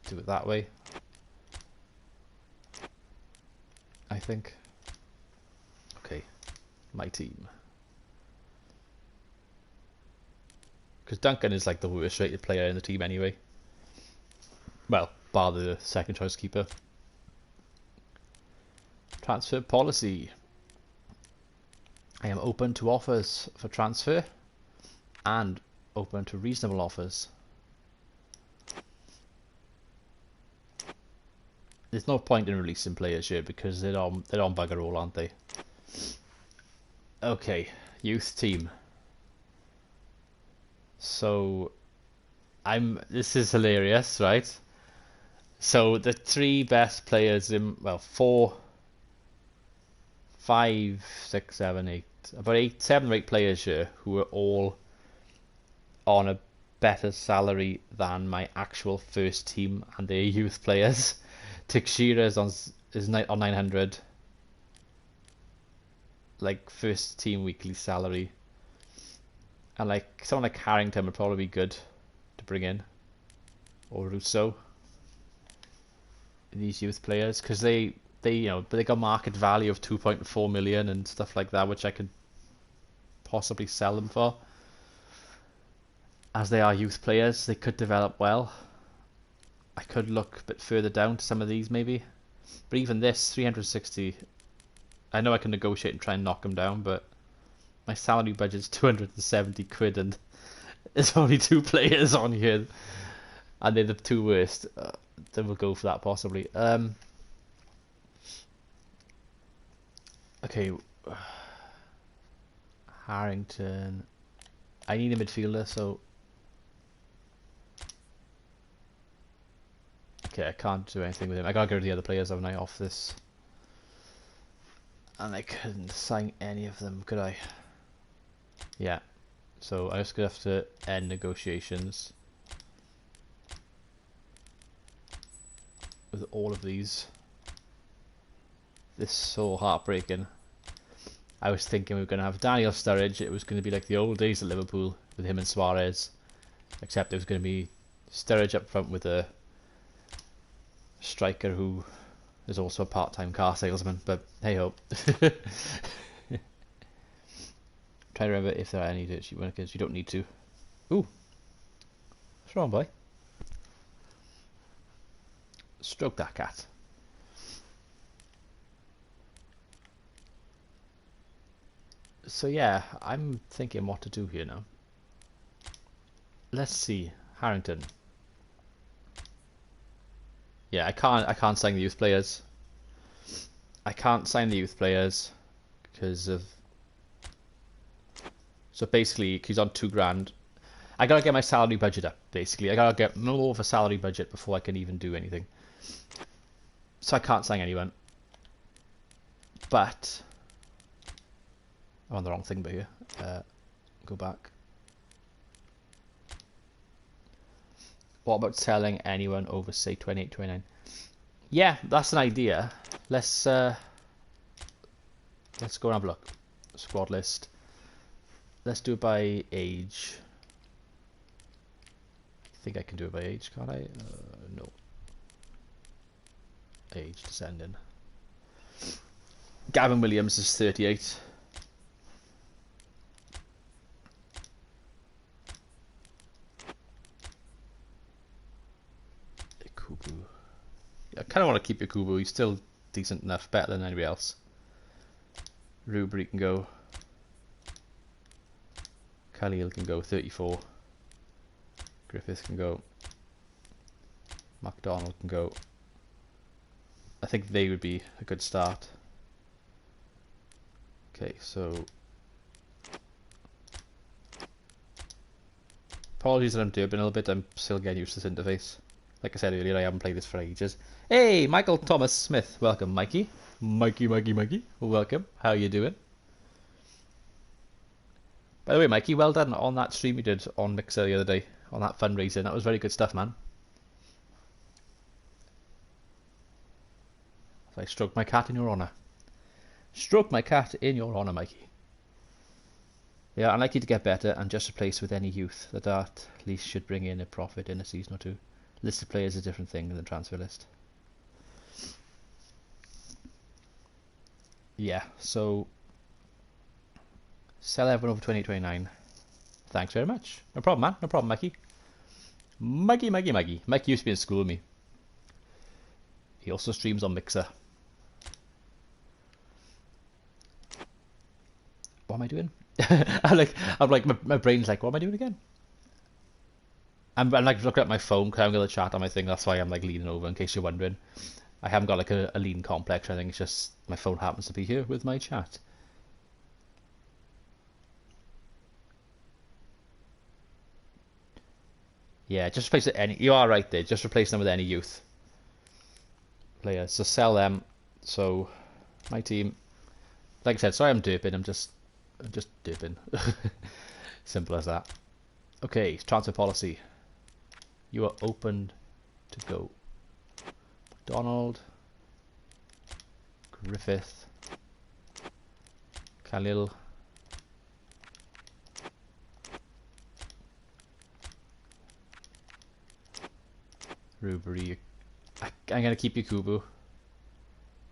Do it that way, I think. Okay, my team. Because Duncan is like the worst rated player in the team anyway. Well, bar the second choice keeper. Transfer policy. I am open to offers for transfer and open to reasonable offers. There's no point in releasing players here because they're on bugger all, aren't they? Okay, youth team. So this is hilarious, right? So the three best players in, well, 4, 5, 6, 7, 8, about 7 or 8 players here who are all on a better salary than my actual first team and their youth players. Teixeira is on 900, like first team weekly salary, and like someone like Harrington would probably be good to bring in, or Russo. These youth players, because they got market value of 2.4 million and stuff like that, which I could possibly sell them for. As they are youth players, they could develop well. I could look a bit further down to some of these maybe, but even this 360, I know I can negotiate and try and knock them down, but my salary budget's 270 quid and there's only 2 players on here and they're the 2 worst. Then we'll go for that possibly. Okay, Harrington. I need a midfielder, so okay, I can't do anything with him. I gotta go to the other players, haven't I, off this? And I couldn't sign any of them, could I? Yeah. So I just gonna have to end negotiations with all of these. This is so heartbreaking. I was thinking we were gonna have Daniel Sturridge. It was gonna be like the old days at Liverpool with him and Suarez, except it was gonna be Sturridge up front with a striker who is also a part-time car salesman, but hey ho. Try to remember if there are any dirt sheet winners. You don't need to. Ooh, what's wrong, boy? Stroke that cat. So yeah, I'm thinking what to do here now. Let's see, Harrington. Yeah, I can't sign the youth players. I can't sign the youth players because of. So basically, he's on $2,000. I gotta get my salary budget up. Basically, I gotta get more of a salary budget before I can even do anything. So I can't sign anyone. But I'm on the wrong thing, but here. Go back. What about selling anyone over, say, 28, 29? Yeah, that's an idea. Let's go and have a look. Squad list. Let's do it by age. I think I can do it by age, can't I? No. Age descending. Gavin Williams is 38. Kubu. Yeah, I kind of want to keep Kubu. He's still decent enough, better than anybody else. Rubery can go. Khalil can go 34. Griffith can go. McDonald can go. I think they would be a good start. Okay, so apologies that I'm derping a little bit. I'm still getting used to this interface. Like I said earlier, I haven't played this for ages. Hey, Michael Thomas Smith. Welcome, Mikey. Mikey. Welcome. How you doing? By the way, Mikey, well done on that stream you did on Mixer the other day, on that fundraising. That was very good stuff, man. So I stroked my cat in your honour. Stroke my cat in your honour, Mikey. Yeah, I'd like you to get better and just replace with any youth. That at least should bring in a profit in a season or two. List of players is a different thing than transfer list. Yeah, so sell everyone over 2029. Thanks very much. No problem, man. No problem, Mikey. Mikey. Mikey used to be in school with me. He also streams on Mixer. What am I doing? I'm like, my brain's like, what am I doing again? I'm like looking at my phone because I'm going to chat on my thing. That's why I'm like leaning over, in case you're wondering. I haven't got like a lean complex or anything. It's just my phone happens to be here with my chat. Yeah, just replace it any. You are right there. Just replace them with any youth players. So sell them. So my team, like I said, sorry I'm derping. I'm just derping. Simple as that. Okay, transfer policy. You are open to go. McDonald, Griffith, Khalil, Rubery. I'm going to keep Yakubu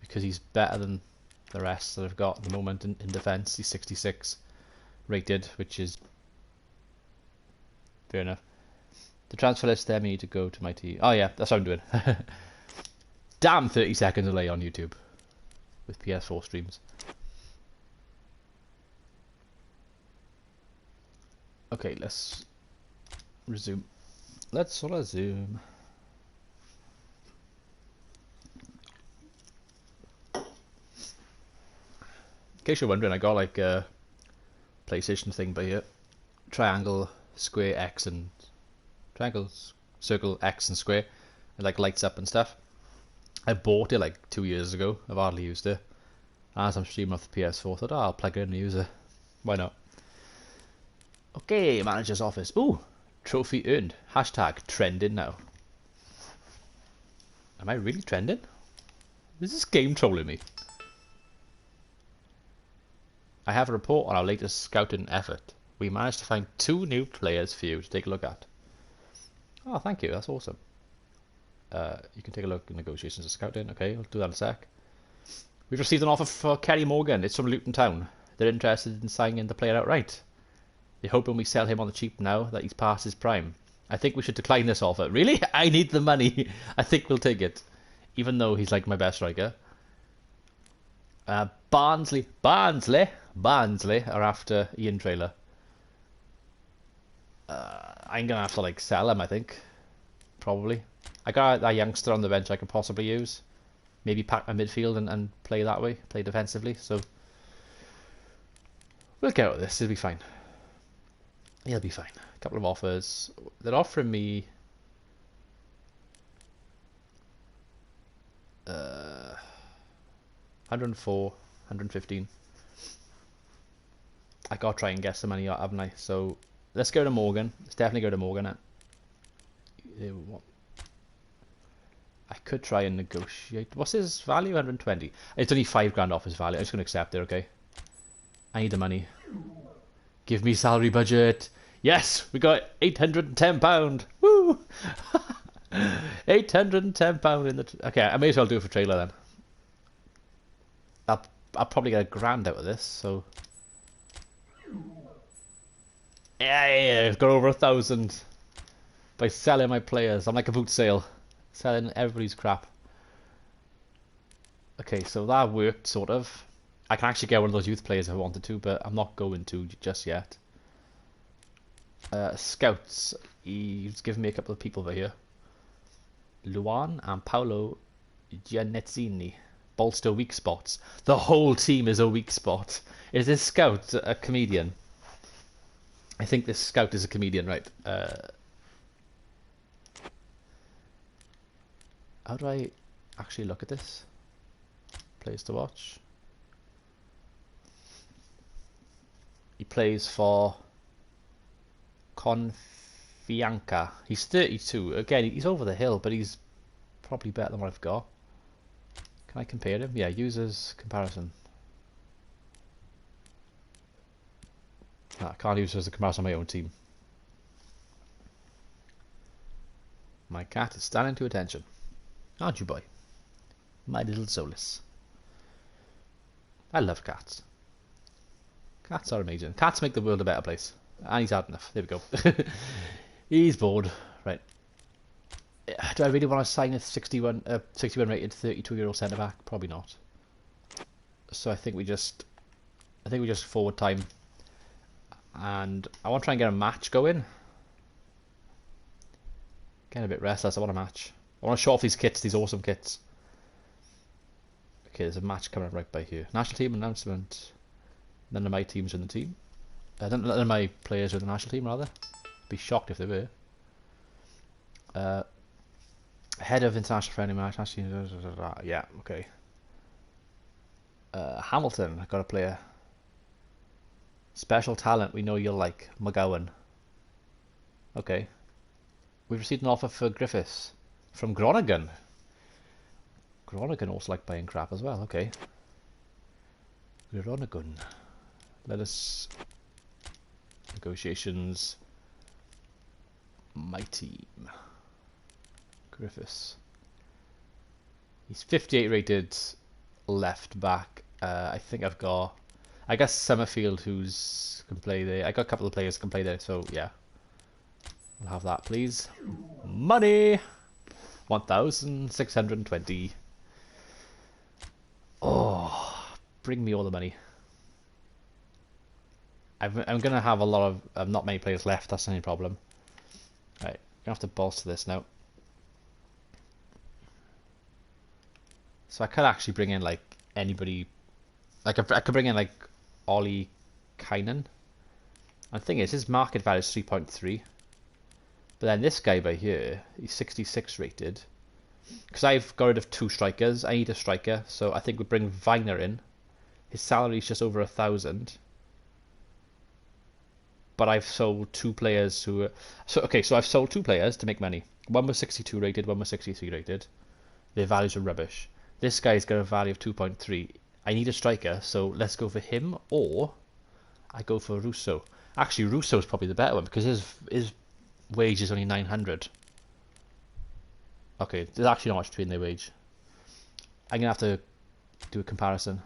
because he's better than the rest that I've got at the moment in defence. He's 66 rated, which is fair enough. The transfer list there, we need to go to my team. Oh yeah, that's what I'm doing. Damn 30 seconds delay on YouTube with PS4 streams. Okay, let's resume. Let's resume. In case you're wondering, I got like a PlayStation thing by here. Triangle, square, X, and triangle, circle, X, and square. It like lights up and stuff. I bought it like 2 years ago. I've hardly used it. As I'm streaming off the PS4, I thought, oh, I'll plug it in and use it. Why not? Okay, manager's office. Ooh, trophy earned. Hashtag trending now. Am I really trending? Is this game trolling me? I have a report on our latest scouting effort. We managed to find 2 new players for you to take a look at. Oh, thank you. That's awesome. You can take a look at negotiations of scouting. Okay, I'll do that in a sec. We've received an offer for Kerry Morgan. It's from Luton Town. They're interested in signing the player outright. They're hoping we sell him on the cheap now that he's past his prime. I think we should decline this offer. Really? I need the money. I think we'll take it. Even though he's like my best striker. Barnsley are after Ian Trailer. I'm going to have to like sell him, I think. Probably. I got that youngster on the bench I could possibly use. Maybe pack my midfield and play that way. Play defensively. So we'll get out of this. It'll be fine. He'll be fine. A couple of offers. They're offering me 104, 115. I gotta try and get some money out, haven't I? So let's go to Morgan. Let's definitely go to Morgan. I could try and negotiate. What's his value? 120. It's only 5 grand off his value. I'm just gonna accept it. Okay. I need the money. Give me salary budget. Yes, we got £810. Woo! £810 in the. Okay, I may as well do it for trailer then. I'll probably get a grand out of this. So. Yeah, got over 1,000 by selling my players. I'm like a boot sale, selling everybody's crap. Okay, so that worked sort of. I can actually get one of those youth players if I wanted to, but I'm not going to just yet. Scouts. He's given me a couple of people over here. Luan and Paolo Giannezzini. Bolster weak spots. The whole team is a weak spot. Is this scout a comedian? I think this scout is a comedian, right? How do I actually look at this? Plays to watch. He plays for Confianca. He's 32. Again, he's over the hill, but he's probably better than what I've got. Can I compare him? Yeah, users comparison. No, I can't use it as a comparison on my own team. My cat is standing to attention. Aren't you, boy? My little Solus. I love cats. Cats are amazing. Cats make the world a better place. And he's had enough. There we go. He's bored. Right. Do I really want to sign a 61 rated 32-year-old centre back? Probably not. So I think we just forward time. And I want to try and get a match going. Getting a bit restless. I want a match. I want to show off these kits, these awesome kits. Okay, there's a match coming up right by here. National team announcement. None of my teams are in the team. None of my players are in the national team, rather. Be shocked if they were. Head of international friendly match. Yeah, okay. Hamilton, I've got a player. Special talent we know you'll like. McGowan. Okay. We've received an offer for Griffiths from Groningen. Groningen also like buying crap as well. Okay. Groningen. Let us. Negotiations. My team. Griffiths. He's 58 rated left back. I think I've got. I guess Summerfield who's can play there. I got a couple of players who can play there, so yeah. We'll have that, please. Money! 1,620. Oh, bring me all the money. I'm going to have a lot of not many players left. That's the only problem. Right, going to have to bolster this now. So I could actually bring in like anybody. Like I could bring in like Ollie Kynan. And the thing is, his market value is 3.3. But then this guy by here, he's 66 rated. Because I've got rid of 2 strikers, I need a striker. So I think we'll bring Viner in. His salary is just over 1,000. But I've sold 2 players who are... So I've sold 2 players to make money. One was 62 rated, one was 63 rated. Their values are rubbish. This guy's got a value of 2.3. I need a striker, so let's go for him, or I go for Russo. Actually, Russo's probably the better one, because his wage is only 900. Okay, there's actually not much between their wage. I'm going to have to do a comparison.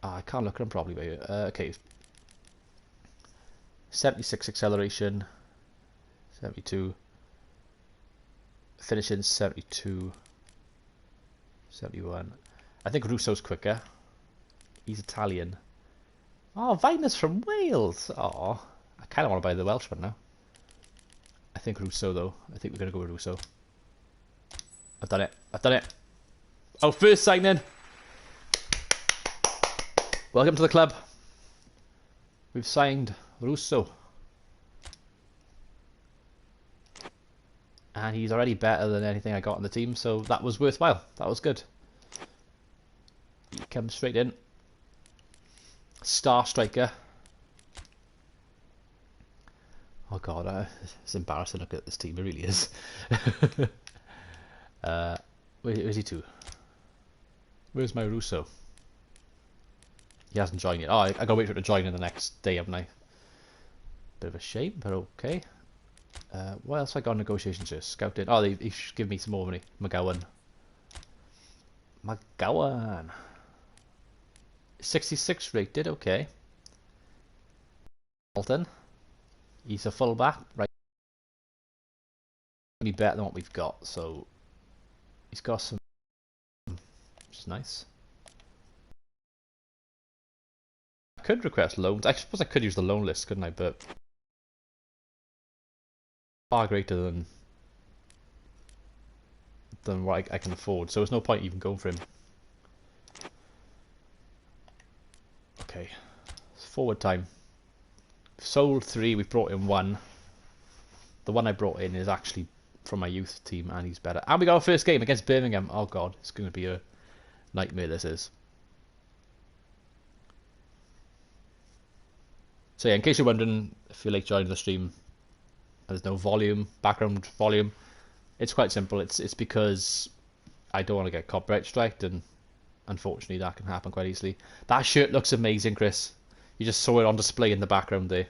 I can't look at them properly, but okay. 76 acceleration, 72. Finishing 72, 71. I think Russo's quicker. He's Italian. Oh, Viner's from Wales. Oh, I kind of want to buy the Welsh one now. I think Russo, though. I think we're going to go with Russo. I've done it. I've done it. Oh, first signing. Welcome to the club. We've signed Russo. And he's already better than anything I got on the team, so that was worthwhile. That was good. He comes straight in. Star Striker. Oh god, it's embarrassing to look at this team, it really is. Where's he to? Where's my Russo? He hasn't joined yet. Oh, I gotta wait for him to join in the next day, haven't I? Bit of a shame, but okay. What else have I got on negotiations here? Scouted. Oh, he should give me some more money. McGowan. 66 rated, okay. Alton. He's a fullback, right? Be better than what we've got, so he's got some, which is nice. I could request loans. I suppose I could use the loan list, couldn't I? But far greater than what I can afford, so there's no point even going for him. Okay, it's forward time. We've sold 3, we've brought in 1. The one I brought in is actually from my youth team, and he's better. And we got our first game against Birmingham. Oh god, it's going to be a nightmare, this is. So yeah, in case you're wondering, if you're late joining the stream, there's no volume, background volume. It's quite simple. It's because I don't want to get copyright striked, and unfortunately that can happen quite easily. That shirt looks amazing, Chris. You just saw it on display in the background there.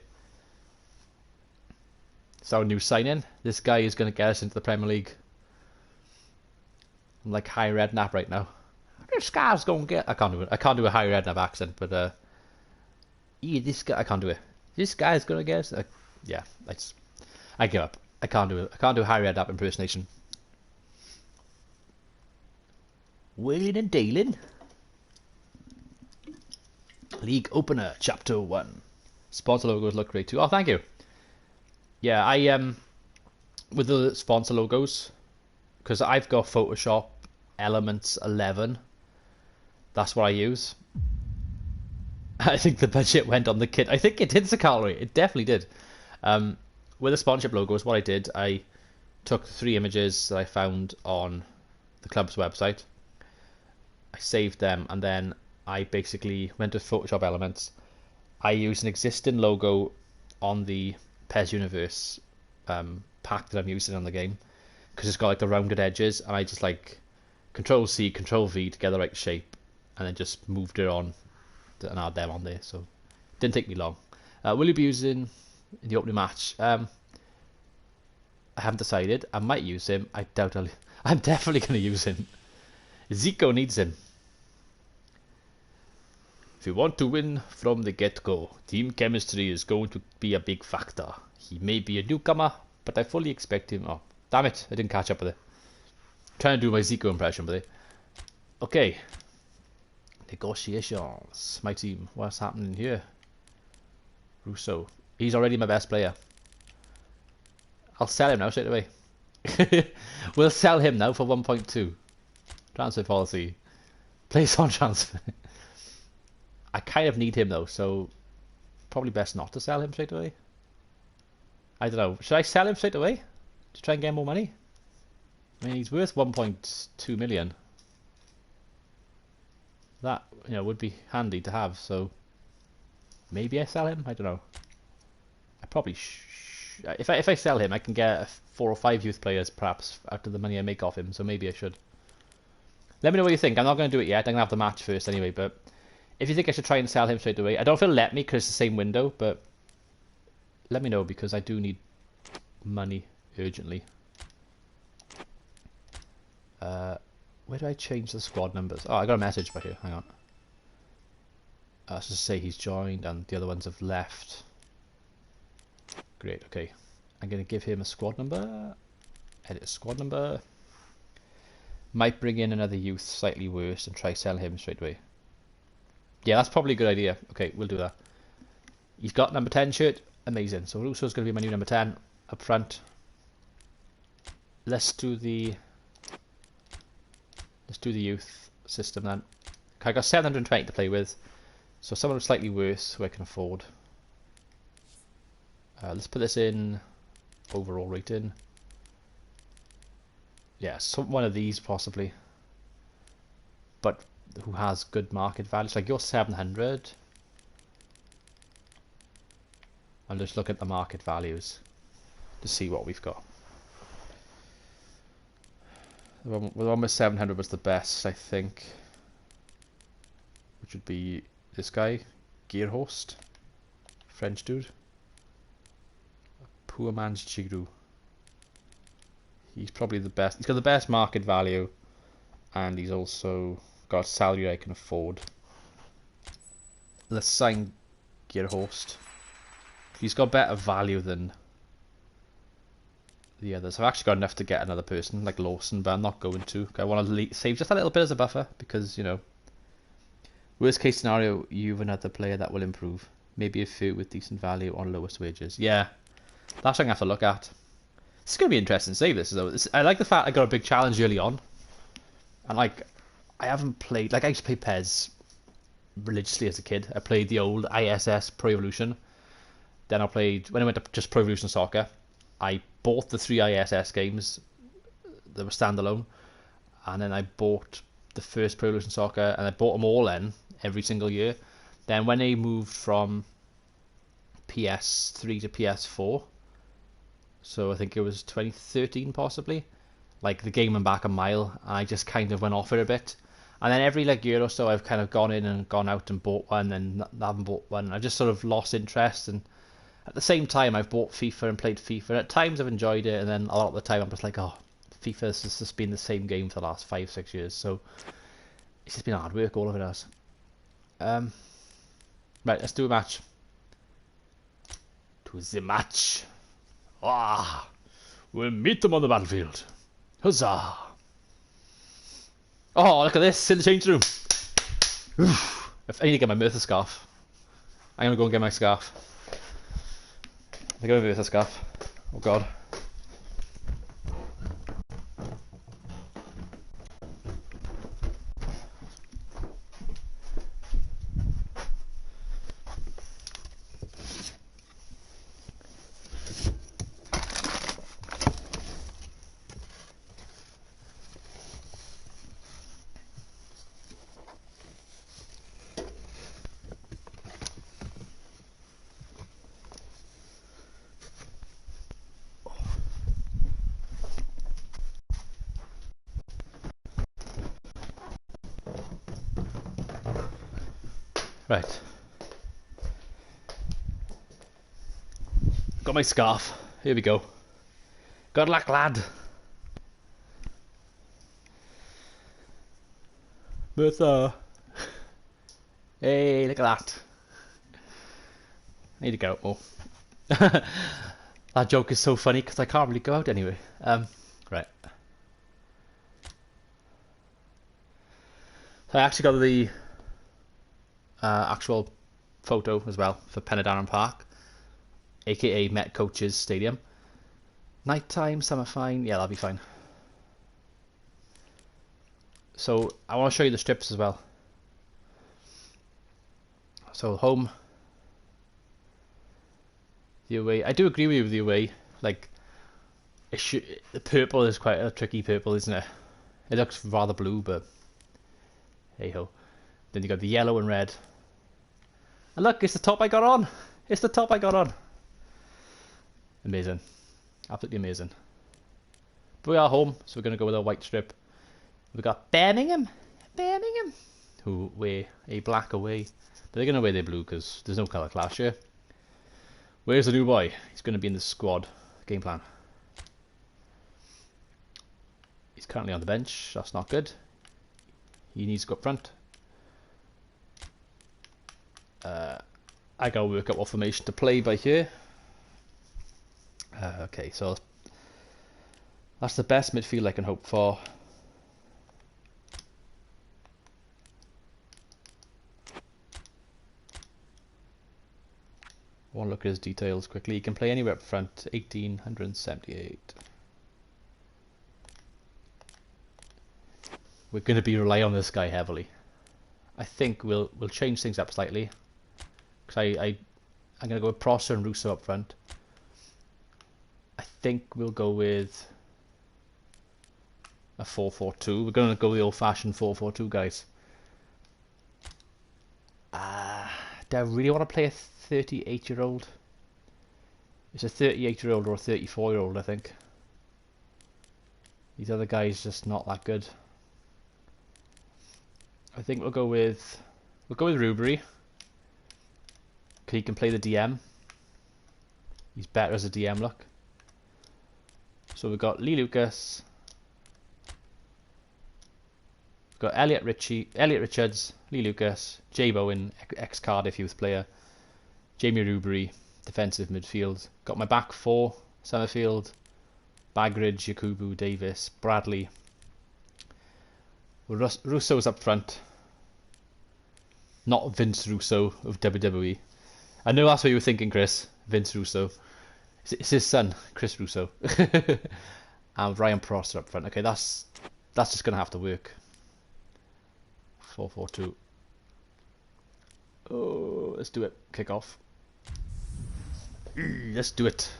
It's our new signing. This guy is going to get us into the Premier League. I'm like high redknapp right now. This guy's going to get... I can't do it. I can't do a high redknapp accent, but yeah, this guy... I can't do it. This guy's going to get us... yeah, I give up. I can't do it. I can't do a high redknapp impersonation. Wheeling and dealing. League opener, chapter 1. Sponsor logos look great too. Oh, thank you. Yeah, I with the sponsor logos, because I've got Photoshop Elements 11. That's what I use. I think the budget went on the kit. I think it did, Sakari. It definitely did. With the sponsorship logos, what I did, I took 3 images that I found on the club's website. I saved them, and then I basically went to Photoshop Elements. I used an existing logo on the PES Universe pack that I'm using on the game, because it's got like the rounded edges, and I just like Control C, Control V to get the right shape, and then just moved it on and add them on there. So it didn't take me long. Will you be using in the opening match? I haven't decided. I might use him. I doubt I'm definitely going to use him. Zico needs him. If you want to win from the get-go, team chemistry is going to be a big factor. He may be a newcomer, but I fully expect him... Oh, damn it, I didn't catch up with it. I'm trying to do my Zico impression, but okay. Negotiations. My team. What's happening here? Russo. He's already my best player. I'll sell him now straight away. We'll sell him now for 1.2. Transfer policy. Place on transfer. I kind of need him though, so probably best not to sell him straight away. I don't know. Should I sell him straight away to try and get more money? I mean, he's worth 1.2 million. That, you know, would be handy to have. So maybe I sell him. I don't know. I probably if I sell him, I can get 4 or 5 youth players perhaps out of the money I make off him. So maybe I should. Let me know what you think. I'm not going to do it yet. I'm going to have the match first anyway, but if you think I should try and sell him straight away, I don't know if it'll let me because it's the same window, but let me know because I do need money urgently. Where do I change the squad numbers? Oh, I got a message back here. Hang on. Let's just say he's joined and the other ones have left. Great, okay. I'm going to give him a squad number. Edit squad number. Might bring in another youth slightly worse and try sell him straight away. Yeah, that's probably a good idea. Okay, we'll do that. He's got number 10 shirt. Amazing. So Russo's going to be my new number 10 up front. Let's do the youth system then. Okay, I got 720 to play with. So someone slightly worse who I can afford. Let's put this in overall rating. Yeah, one of these possibly. But who has good market value. So like you're 700. and just look at the market values to see what we've got. The one with 700 was the best, I think, which would be this guy, Gear Host, French dude. Poor man's Chiru. He's probably the best. He's got the best market value, and he's also got a salary I can afford. Let's sign Gear Host. He's got better value than the others. I've actually got enough to get another person like Lawson, but I'm not going to. I want to save just a little bit as a buffer because, you know, worst case scenario, you've another player that will improve. Maybe a few with decent value on lowest wages. Yeah, that's what I'm going to have to look at. It's going to be interesting to save this though. I like the fact I got a big challenge early on. And like, I haven't played, like I used to play PES religiously as a kid. I played the old ISS Pro Evolution. Then I played, when I went to just Pro Evolution Soccer, I bought the 3 ISS games that were standalone. And then I bought the first Pro Evolution Soccer, and I bought them all in every single year. Then when they moved from PS3 to PS4, so I think it was 2013 possibly, like the game went back a mile, and I just kind of went off it a bit. And then every like year or so I've kind of gone in and gone out and bought one and haven't bought one. I just sort of lost interest, and at the same time I've bought FIFA and played FIFA. At times I've enjoyed it, and then a lot of the time I'm just like, oh, FIFA's just been the same game for the last 5-6 years, so it's just been hard work, all of it has. Right, let's do a match. To the match. Ah, we'll meet them on the battlefield. Huzzah! Oh, look at this in the change room. I need to get my Merthyr scarf. I'm gonna go and get my scarf. I got my Merthyr scarf. Oh god. Right. Got my scarf. Here we go. Good luck, lad. Merthyr. Hey, look at that. I need to go out more. That joke is so funny because I can't really go out anyway. Right. So I actually got the actual photo as well for Penydarren Park, aka Met Coaches Stadium. Nighttime, summer fine, yeah, that'll be fine. So I want to show you the strips as well. So home, the away. I do agree with you with the away. Like, the purple is quite a tricky purple, isn't it? It looks rather blue, but hey ho. Then you got the yellow and red. And look, it's the top I got on. It's the top I got on. Amazing. Absolutely amazing. But we are home, so we're going to go with a white strip. We've got Birmingham. Birmingham. Who wear a black away. But they're going to wear their blue because there's no colour clash here. Where's the new boy? He's going to be in the squad. Game plan. He's currently on the bench. That's not good. He needs to go up front. I gotta work out what formation to play by here. Okay, so that's the best midfield I can hope for. I want to look at his details quickly. He can play anywhere up front. 1878. We're going to be relying on this guy heavily. I think we'll change things up slightly. Because I'm going to go with Prosser and Russo up front. I think we'll go with a 4-4-2. We're going to go with the old-fashioned 4-4-2, guys. Do I really want to play a 38-year-old? It's a 38-year-old or a 34-year-old, I think. These other guys just not that good. I think we'll go with Whoopee. He can play the DM. He's better as a DM, look. So we've got Lee Lucas. We've got Elliot Richards, Lee Lucas, Jay Bowen, ex-Cardiff youth player, Jamie Rubery, defensive midfield. Got my back four: Summerfield, Bagridge, Yakubu, Davis, Bradley. Russo's up front. Not Vince Russo of WWE. I know that's what you were thinking, Chris. Vince Russo. It's his son, Chris Russo. And Ryan Prosser up front. Okay, that's just going to have to work. 4-4-2. Oh, let's do it. Kick off. Let's do it.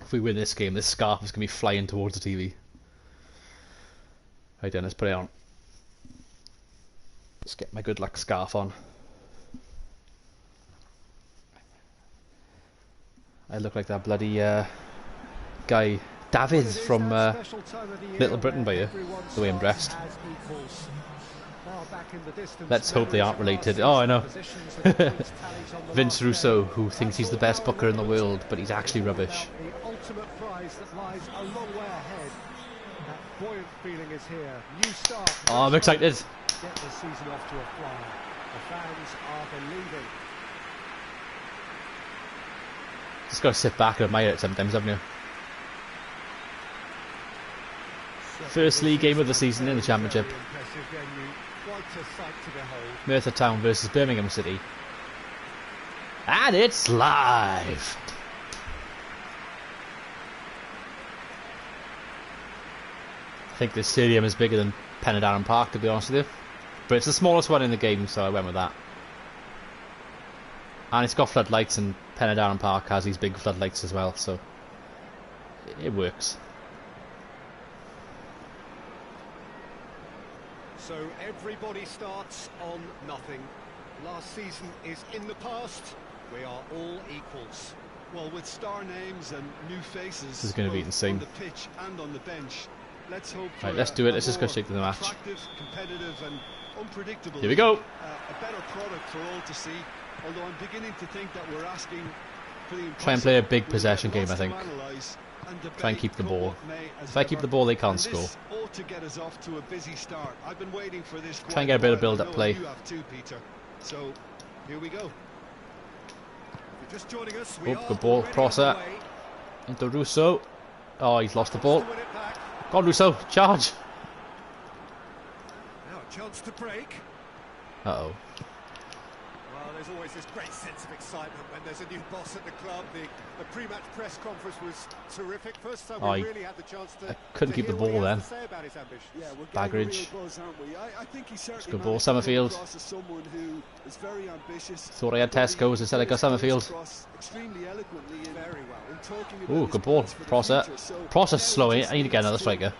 If we win this game, this scarf is going to be flying towards the TV. Right then, let's put it on. Let's get my good luck scarf on. I look like that bloody guy David from Little Britain by here, the way I'm dressed. Let's hope they aren't related. Oh, I know. Vince Russo, who thinks he's the best booker in the world, but he's actually rubbish. Oh, I'm excited. Get the season off to a flyer. The fans are believing. Just got to sit back and admire it sometimes, haven't you? First league game of the season in the Championship. Merthyr Town versus Birmingham City. And it's live! I think this stadium is bigger than Penydarren Park, to be honest with you. But it's the smallest one in the game, so I went with that. And it's got floodlights, and Penydarren Park has these big floodlights as well, so it works. So everybody starts on nothing. Last season is in the past. We are all equals. Well, with star names and new faces, this is going to be insane. On the pitch and on the bench. Let's hope. Right, let's do it. Let's just go straight to the match. Competitive and unpredictable. Here we go. A better product for all to see. Although I'm beginning to think that we're asking for the try and play a big possession game, I think. Try and keep the ball. If I keep the ball, they can't score. Try and get a bit of build-up play. So here we go. Oh, good ball, Prosser into Russo. Oh, he's lost the ball. Go on, Russo, charge. Now a chance to break. Uh-oh. Well, there's always this great sense of excitement when there's a new boss at the club. The pre-match press conference was terrific. First time we really had the chance to. I couldn't keep the ball then. Yeah, Bagridge. I think he's certainly good ball, Summerfield. Thought I had Tesco's instead I got Summerfield. Ooh, good ball, Prosser. Prosser's slowing it. I need to get another striker.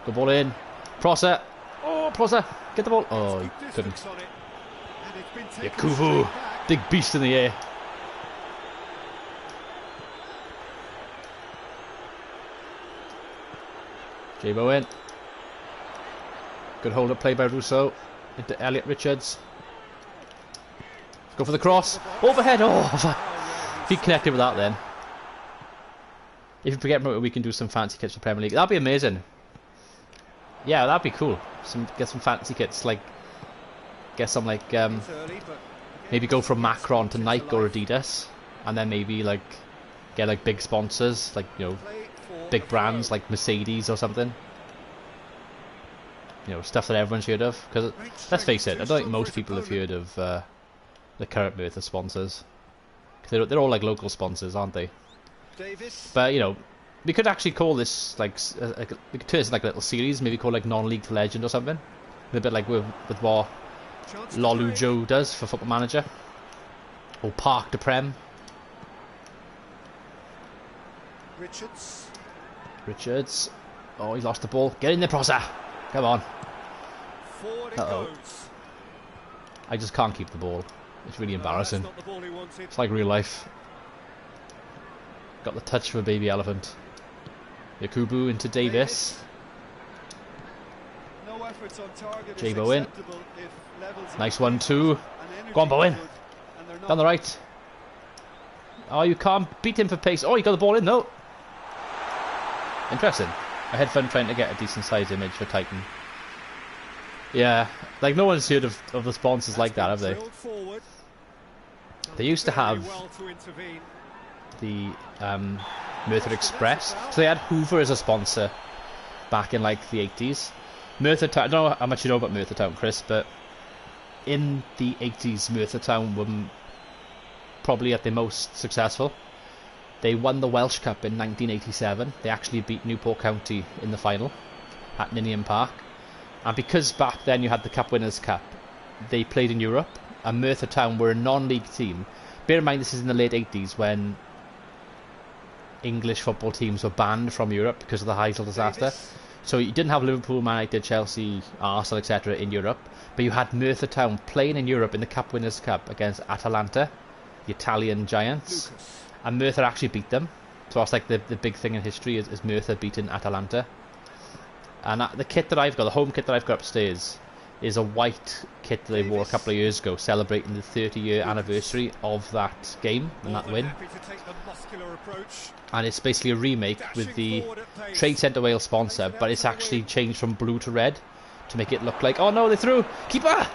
Good ball in. Prosser. Oh, Prosser. Get the ball. Oh, he couldn't. Yakubu. Big beast in the air. J-Bo in. Good hold-up play by Russo. Into Elliot Richards. Go for the cross. Overhead. Oh, if he connected with that then. If we get promoted, we can do some fancy kits for Premier League. That'd be amazing. Yeah, that'd be cool. Get some fancy kits, like get some like maybe go from Macron to Nike or Adidas, and then maybe like get like big sponsors, like big brands like Mercedes or something. Stuff that everyone's heard of. Because let's face it, I don't think most people have heard of the current Merthyr sponsors. They're all like local sponsors, aren't they? But we could actually call this like we could turn this into like a little series. Maybe call it like non-league to legend or something. A bit like with what Lolu Joe does for Football Manager, or Parc de Prem. Richards. Oh, he's lost the ball. Get in there, Prosser. Come on. Uh-oh. I just can't keep the ball. It's really embarrassing. That's not the ball he wanted. It's like real life. Got the touch of a baby elephant. Yakubu into Davis. No efforts on target. Jay is Bowen. acceptable if levels are Nice 1-2. and Go on, energy Bowen. good, and they're not. Down the right. Oh, you can't beat him for pace. Oh, you got the ball in though. Interesting. I had fun trying to get a decent size image for Titan. Yeah, like no one's heard of the sponsors like that, have they? Drilled forward. They used to Very have well to intervene. the Merthyr Express. So they had Hoover as a sponsor back in like the 80s. Merthyr Town, I don't know how much you know about Merthyr Town, Chris, but in the 80s, Merthyr Town were probably at their most successful. They won the Welsh Cup in 1987. They actually beat Newport County in the final at Ninian Park. And because back then you had the Cup Winners' Cup, they played in Europe, and Merthyr Town were a non-league team. Bear in mind this is in the late 80s when English football teams were banned from Europe because of the Heysel disaster. Davis. So you didn't have Liverpool, Man United, Chelsea, Arsenal, etc. in Europe, but you had Merthyr Town playing in Europe in the Cup Winners' Cup against Atalanta, the Italian giants, Lucas. and Merthyr actually beat them. So that's like the big thing in history is Merthyr beating Atalanta. And the kit that I've got, the home kit that I've got upstairs, is a white kit that they wore a couple of years ago, celebrating the 30-year anniversary of that game and that More than win. happy to take the muscular approach. And it's basically a remake with the Trade Centre Wales sponsor, but it's actually changed from blue to red to make it look like, oh no, they threw, keeper!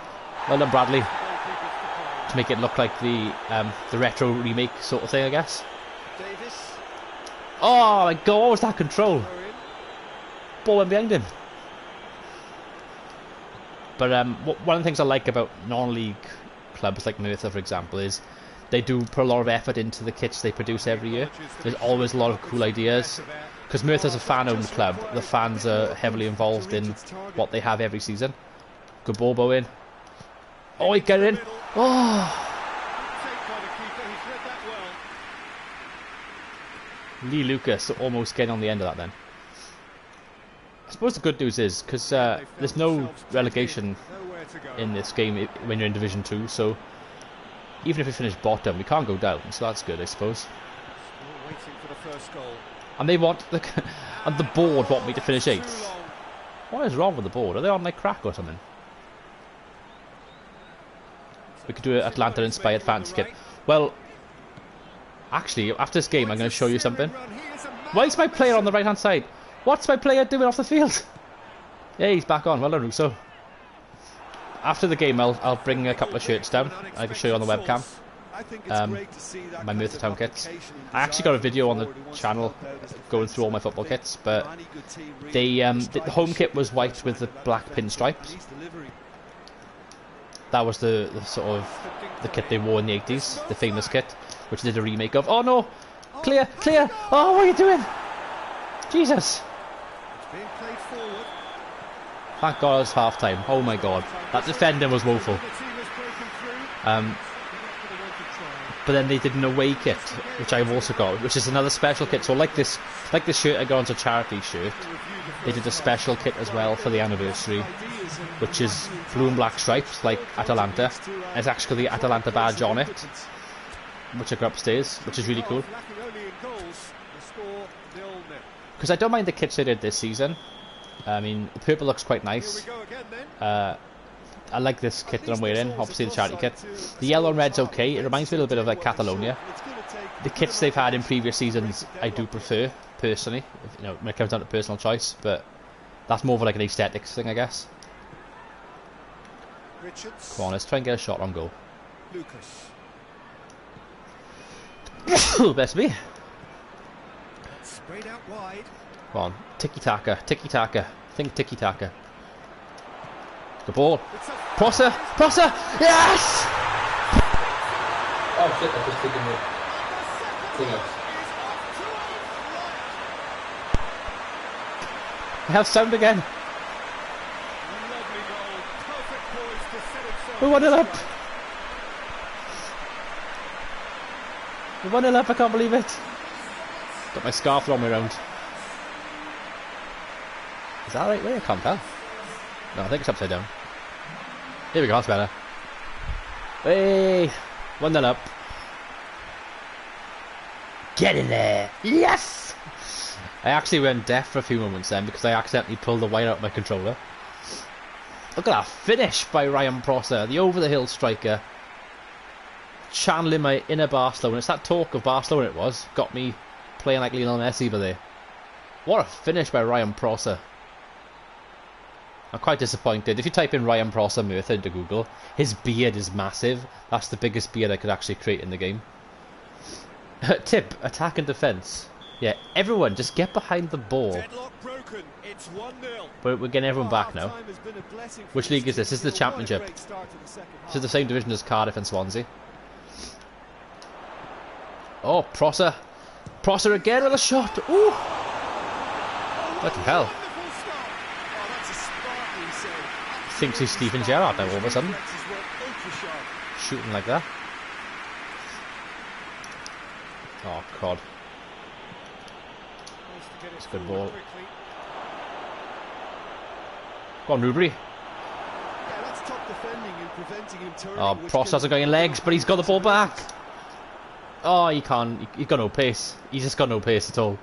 Well done, Bradley. To make it look like the retro remake sort of thing, I guess. Davis. Oh my god, what was that control? Throw in. Ball went behind him. But one of the things I like about non-league clubs like Merthyr, for example, is they do put a lot of effort into the kits they produce every year. There's always a lot of cool ideas. Because Merthyr's a fan-owned club, the fans are heavily involved in what they have every season. Good ball, Bowen. Oh, he got it in. Oh! Take by the keeper, he's read that well. Lee Lucas almost getting on the end of that then. I suppose the good news is, because there's no relegation Nowhere to go. in this game when you're in Division 2, so even if we finish bottom, we can't go down, so that's good, I suppose. Still waiting for the first goal. And they want and the board want me to finish Too 8th. long. What is wrong with the board? Are they on like crack or something? We could do an Atlanta-inspired fantasy kit. Well, actually, after this game, I'm going to show you something. Why is my player on the right-hand side? What's my player doing off the field? Yeah, he's back on. Well done, Russo. After the game, I'll bring a couple of shirts down. I can show you on the webcam. My Merthyr Town kits. I actually got a video on the channel going through all my football kits, but the home kit was white with the black pinstripes. That was the sort of the kit they wore in the 80s, the famous kit, which they did a remake of. Oh no! Clear! Clear! Oh, what are you doing? Jesus! Being played forward. Thank God it's half time. Oh my God. That defender was woeful. The team has broken through. But then they did an away kit, which I've also got, which is another special kit. So like this shirt I got on's a charity shirt. They did a special kit as well for the anniversary, which is blue and black stripes, like Atalanta. And it's actually the Atalanta badge on it, which I got upstairs, which is really cool. Lacking only in goals. The score 0-0. Because I don't mind the kits they did this season. I mean, the purple looks quite Here nice. we go again then. I like this kit that I'm wearing, obviously the charity kit. The yellow and red's okay, it reminds me a little bit of like Catalonia. The kits they've had in previous seasons I do prefer, personally, when it comes down to personal choice, but that's more of like an aesthetics thing, I guess. Richards. Come on, let's try and get a shot on goal. Lucas. Best me. Sprayed out wide. Come on, tiki-taka, tiki-taka, think tiki-taka. Good ball. It's a Prosser, Prosser, yes! Oh shit, I just taken the thing out. I have sound again. lovely goal. Perfect poise to set itself. We 1-0 up. We 1-0 up, I can't believe it. Got my scarf on me around. Is that the right way? I can't tell. No, I think it's upside down. Here we go, that's better. Hey, 1-0 up. Get in there. Yes! I actually went deaf for a few moments then because I accidentally pulled the wire out of my controller. Look at that finish by Ryan Prosser, the over-the-hill striker. Channeling my inner Barcelona. It's that talk of Barcelona it was. Got me playing like Lionel Messi over there. What a finish by Ryan Prosser. I'm quite disappointed. If you type in Ryan Prosser Merthyr into Google, his beard is massive. That's the biggest beard I could actually create in the game. Tip, attack and defence. Yeah, everyone just get behind the ball. It's 1-0. We're getting everyone back now. Which league is this? This is the Championship. This is the same division as Cardiff and Swansea. Oh, Prosser. Prosser again with a shot. Ooh. What the hell? Thinks he's Steven Gerrard now all of a sudden. Shooting like that. Oh, God. It's a good ball. Go on, Whoopee. Oh, Pross hasn't got any legs, but he's got the ball back. Oh, he can't. He's got no pace. He's just got no pace at all.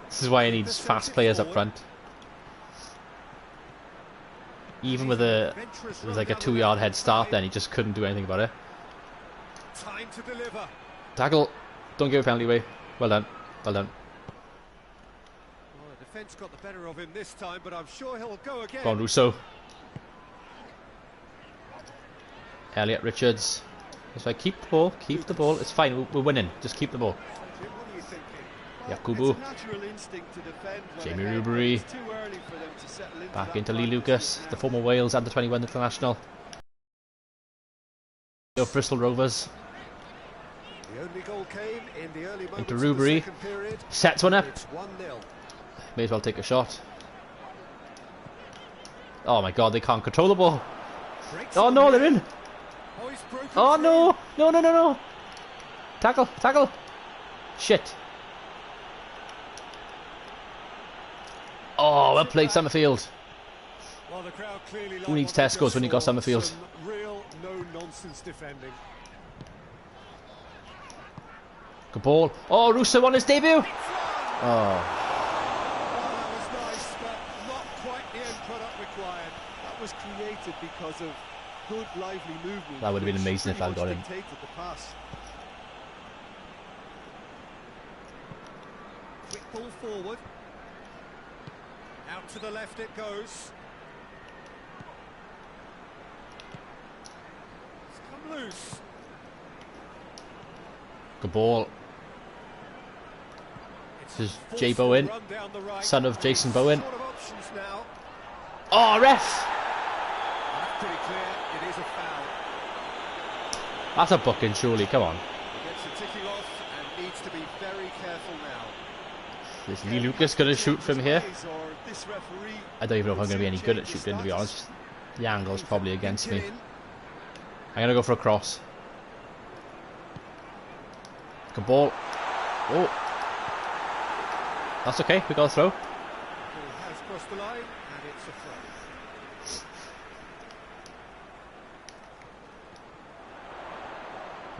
This is why he needs fast players up front. Even with like a 2-yard head start, then he just couldn't do anything about it. Time to deliver. Tackle. Don't give a penalty away. Well done. Well done. Well, the defence got the better of him this time, but I'm sure he'll go again. Go on, Russo. Elliot Richards. That's right, keep the ball. Keep the ball. It's fine. We're winning. Just keep the ball. What are you thinking? Yakubu. Jamie Whoopee. Back into Lee Lucas, the former Wales under-21 international. Bristol Rovers. Into Whoopee. Sets one up. May as well take a shot. Oh my God, they can't control the ball. Oh no, they're in. Oh no. No, no, no, no. Tackle, tackle. Shit. Oh, well played, Summerfield. Well, the crowd clearly Who needs Tesco's when you got Summerfield? Real no-nonsense defending. Good ball. Oh, Russo on his debut. Oh. Well, that was nice, but not quite the end product required. That was created because of good, lively movement. That would have been amazing if I'd got him. The pass. Quick ball forward. Out to the left it goes. It's come loose. Good ball. This is Jay Bowen, son of Jason Bowen. Oh, ref! That's pretty clear. It is a foul. That's a booking, surely. Come on. He gets a ticking off and needs to be very careful now. Is Lee Lucas going to shoot from here? I don't even know if I'm going to be any good at shooting, to be honest. The angle's probably against me. I'm going to go for a cross. Good ball. Oh. That's okay, we got a throw. Has crossed the line and it's a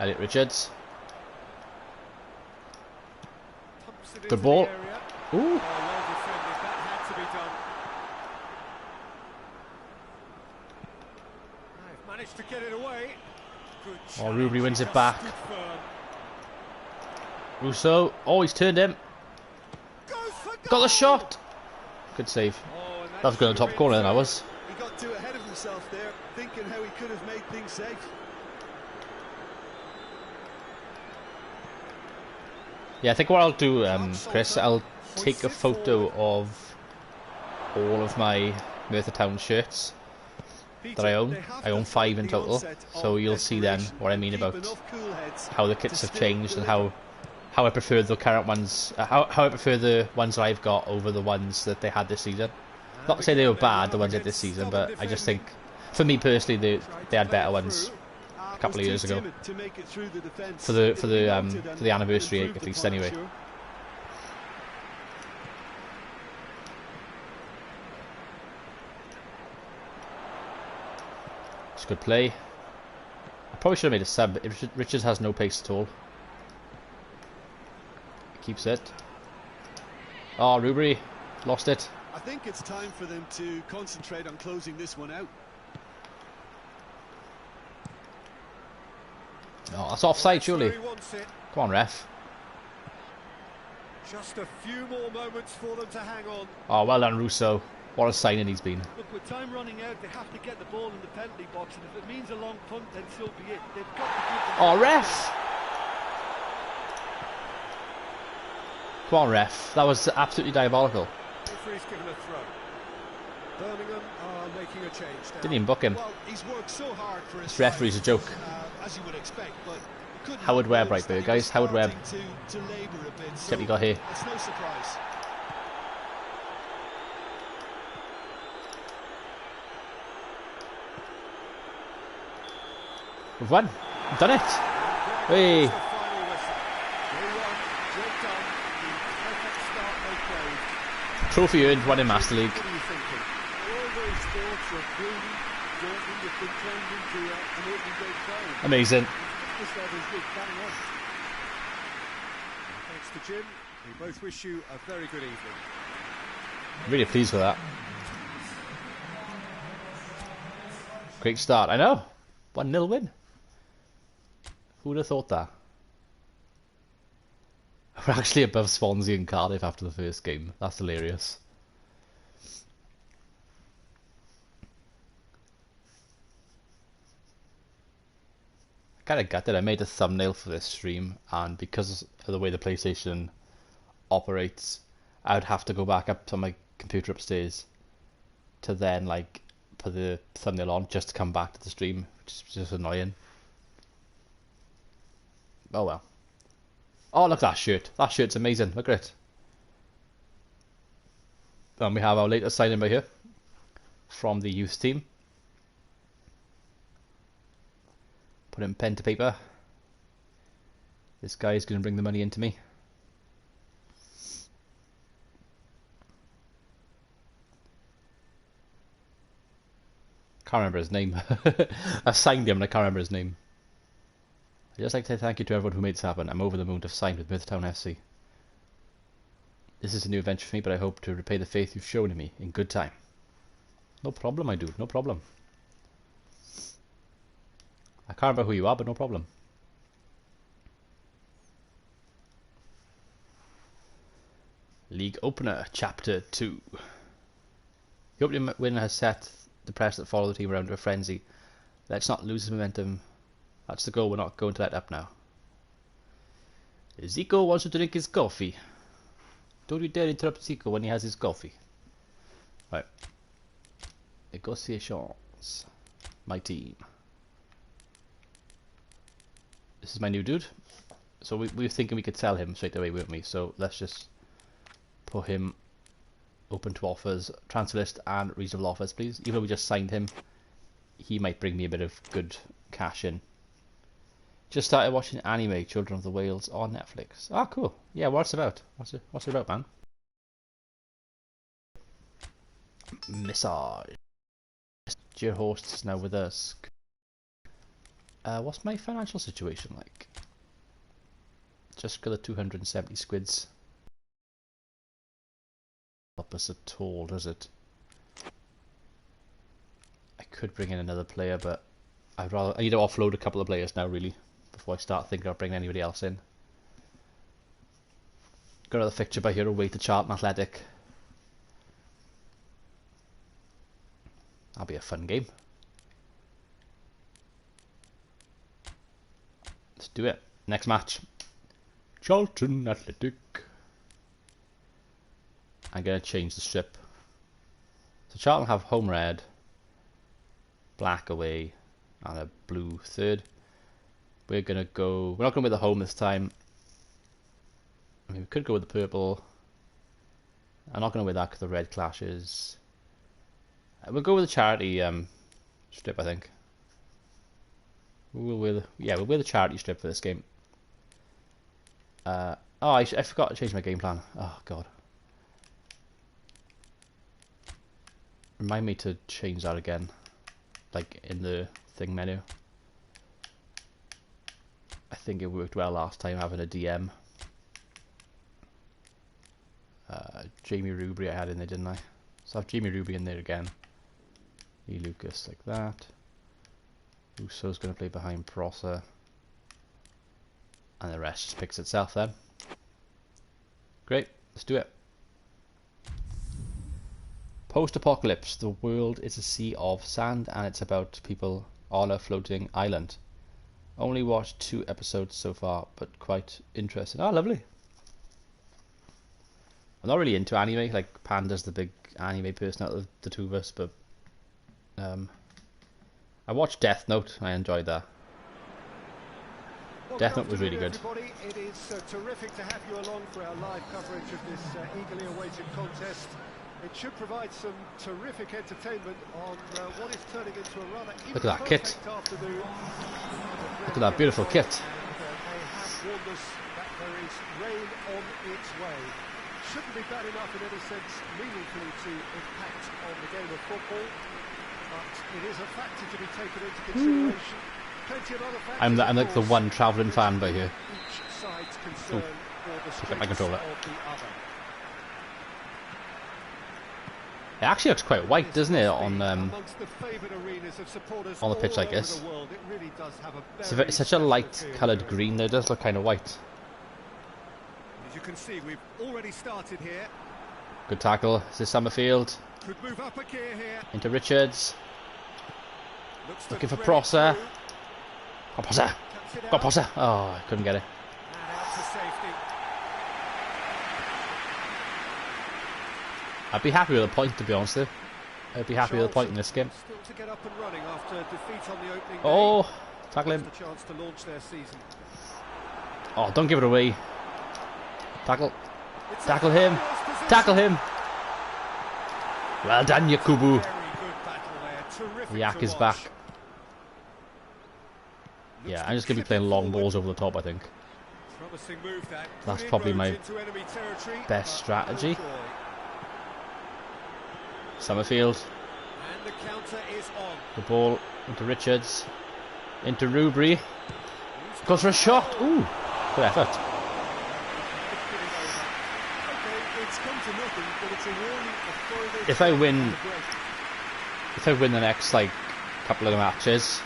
throw. Elliot Richards. Good ball. Ooh. Well defended, that had to be done. They've managed to get it away. Good Oh, Whoopee wins it challenge, back. just stood firm. Russo. Oh, he's turned him. Goes for Got the goal! shot. Good save. Oh, and That was going to the top corner then, I was. He got too ahead of himself there, thinking how he could have made things safe. Yeah, I think what I'll do, Chris, I'll take a photo of all of my Merthyr Town shirts that I own. I own 5 in total, so you'll see then what I mean about how the kits have changed and how I prefer the current ones, how I prefer the ones that I've got over the ones that they had this season. Not to say they were bad, the ones they had this season, but I just think, for me personally, they had better ones a couple of years ago. For the anniversary, at least, anyway. It's good play. Probably should have made a sub. Richards has no pace at all. Keeps it. Oh, Whoopee lost it. I think it's time for them to concentrate on closing this one out. Oh, that's offside, surely. He wants it. Come on, ref. Just a few more moments for them to hang on. Oh, well done, Russo. What a signing he's been. Look, with time running out, they have to get the ball in the penalty box, and if it means a long punt, then so be it. They've got to give them... Oh, ref! Come on, ref. That was absolutely diabolical. Referee's given a throw. Birmingham are making a change now. Didn't even book him. Well, he's worked so hard for his This referee's a joke. as you would expect, but Howard Webb right there, guys. Howard Webb. To labour a bit, so What you got here? it's no surprise. We've won. We've done it. Hey. Trophy earned, won in Master League. What are you thinking? All those thoughts of building, joining the contend into an open great crowd. Amazing. This level's good, bang on. Thanks to Jim. We both wish you a very good evening. Really pleased with that. Great start. I know. 1-0 win. Who would have thought that? We're actually above Swansea and Cardiff after the first game. That's hilarious. I kind of gutted. I made a thumbnail for this stream, and because of the way the PlayStation operates, I would have to go back up to my computer upstairs to then like put the thumbnail on just to come back to the stream, which is just annoying. Oh well. Oh, look at that shirt. That shirt's amazing. Look at it. And we have our latest signing by here from the youth team. Put in pen to paper. This guy is going to bring the money into me. Can't remember his name. I signed him and I can't remember his name. I'd just like to say thank you to everyone who made this happen. I'm over the moon to have signed with Merthyr Town FC. This is a new adventure for me, but I hope to repay the faith you've shown in me in good time. No problem, my dude. No problem. I can't remember who you are, but no problem. League Opener, Chapter 2. The opening win has set the press that follow the team around to a frenzy. Let's not lose this momentum. That's the goal. We're not going to let up now. Zico wants to drink his coffee. Don't you dare interrupt Zico when he has his coffee. Right. Negotiations. My team. This is my new dude. So we were thinking we could sell him straight away, weren't we? So let's just put him open to offers, transfer list and reasonable offers, please. Even though we just signed him, he might bring me a bit of good cash in. Just started watching anime, Children of the Whales, on Netflix. Ah, cool. Yeah, what's it about? What's it about, man? Massage. Your host is now with us. What's my financial situation like? Just got the 270 squids. Help us at all, does it? I could bring in another player, but I need to offload a couple of players now, really, before I start thinking of bringing anybody else in. Got another fixture by here, away to Charlton Athletic. That'll be a fun game. Let's do it. Next match. Charlton Athletic. I'm going to change the strip. So Charlton have home red, black away, and a blue third. We're going to go... We're not going with the home this time. I mean, we could go with the purple. I'm not going to wear that because the red clashes. We'll go with the charity strip, I think. We'll wear the charity strip for this game. Oh, I forgot to change my game plan. Oh, God. Remind me to change that again. Like in the thing menu. think it worked well last time having a DM. Jamie Ruby I had in there, didn't I? So I have Jamie Ruby in there again. Lee Lucas like that. Uso's going to play behind Prosser. And the rest just picks itself then. Great, let's do it. Post-apocalypse. The world is a sea of sand and it's about people on a floating island. Only watched 2 episodes so far, but quite interesting. Oh, lovely. I'm not really into anime, like Panda's the big anime person out of the two of us, but I watched Death Note, I enjoyed that. Well, Death Note was really good. Everybody. It is terrific to have you along for our live coverage of this eagerly awaited contest. It should provide some terrific entertainment on what is turning into a rather Look at that kit. afternoon. Look at that beautiful kit. They have warned us that there is rain on its way. Shouldn't be bad enough in any sense meaningfully to impact on the game of football, but it is a factor to be taken into consideration. Plenty of other factors. I'm like the one travelling fan by here. Each side's concern for the pick up my status controller. of the other. It actually looks quite white, doesn't it, on the pitch like this. It's such a light coloured green, it does look kind of white. As you can see, we've already started here. Good tackle. This is Summerfield. Could move up a gear here. Into Richards. Looks Looking for to Prosser. thread Got Prosser. through. Got Prosser. Oh, I couldn't get it. And out to safety. I'd be happy with a point, to be honest with you. I'd be happy with a point in this game. Still to get up and running after defeat on the opening Oh, day. tackle him. Just a chance to launch their season. Oh, don't give it away. Tackle. It's a Tackle him. fabulous position. Tackle him. Well done, Yakubu. Very good battle there. Terrific Yak to is watch. back. Looks Yeah, to I'm just going to be chip playing it long forward. balls over the top, I think. Promising move that. That's Good probably my inroads into enemy territory, best but strategy. no joy. Summerfield. And the counter is on. The ball into Richards. Into Ruby. Goes for a shot. Ooh, good effort. It's come to nothing, but it's a warning of further If I win, on the break. if I win the next like couple of matches,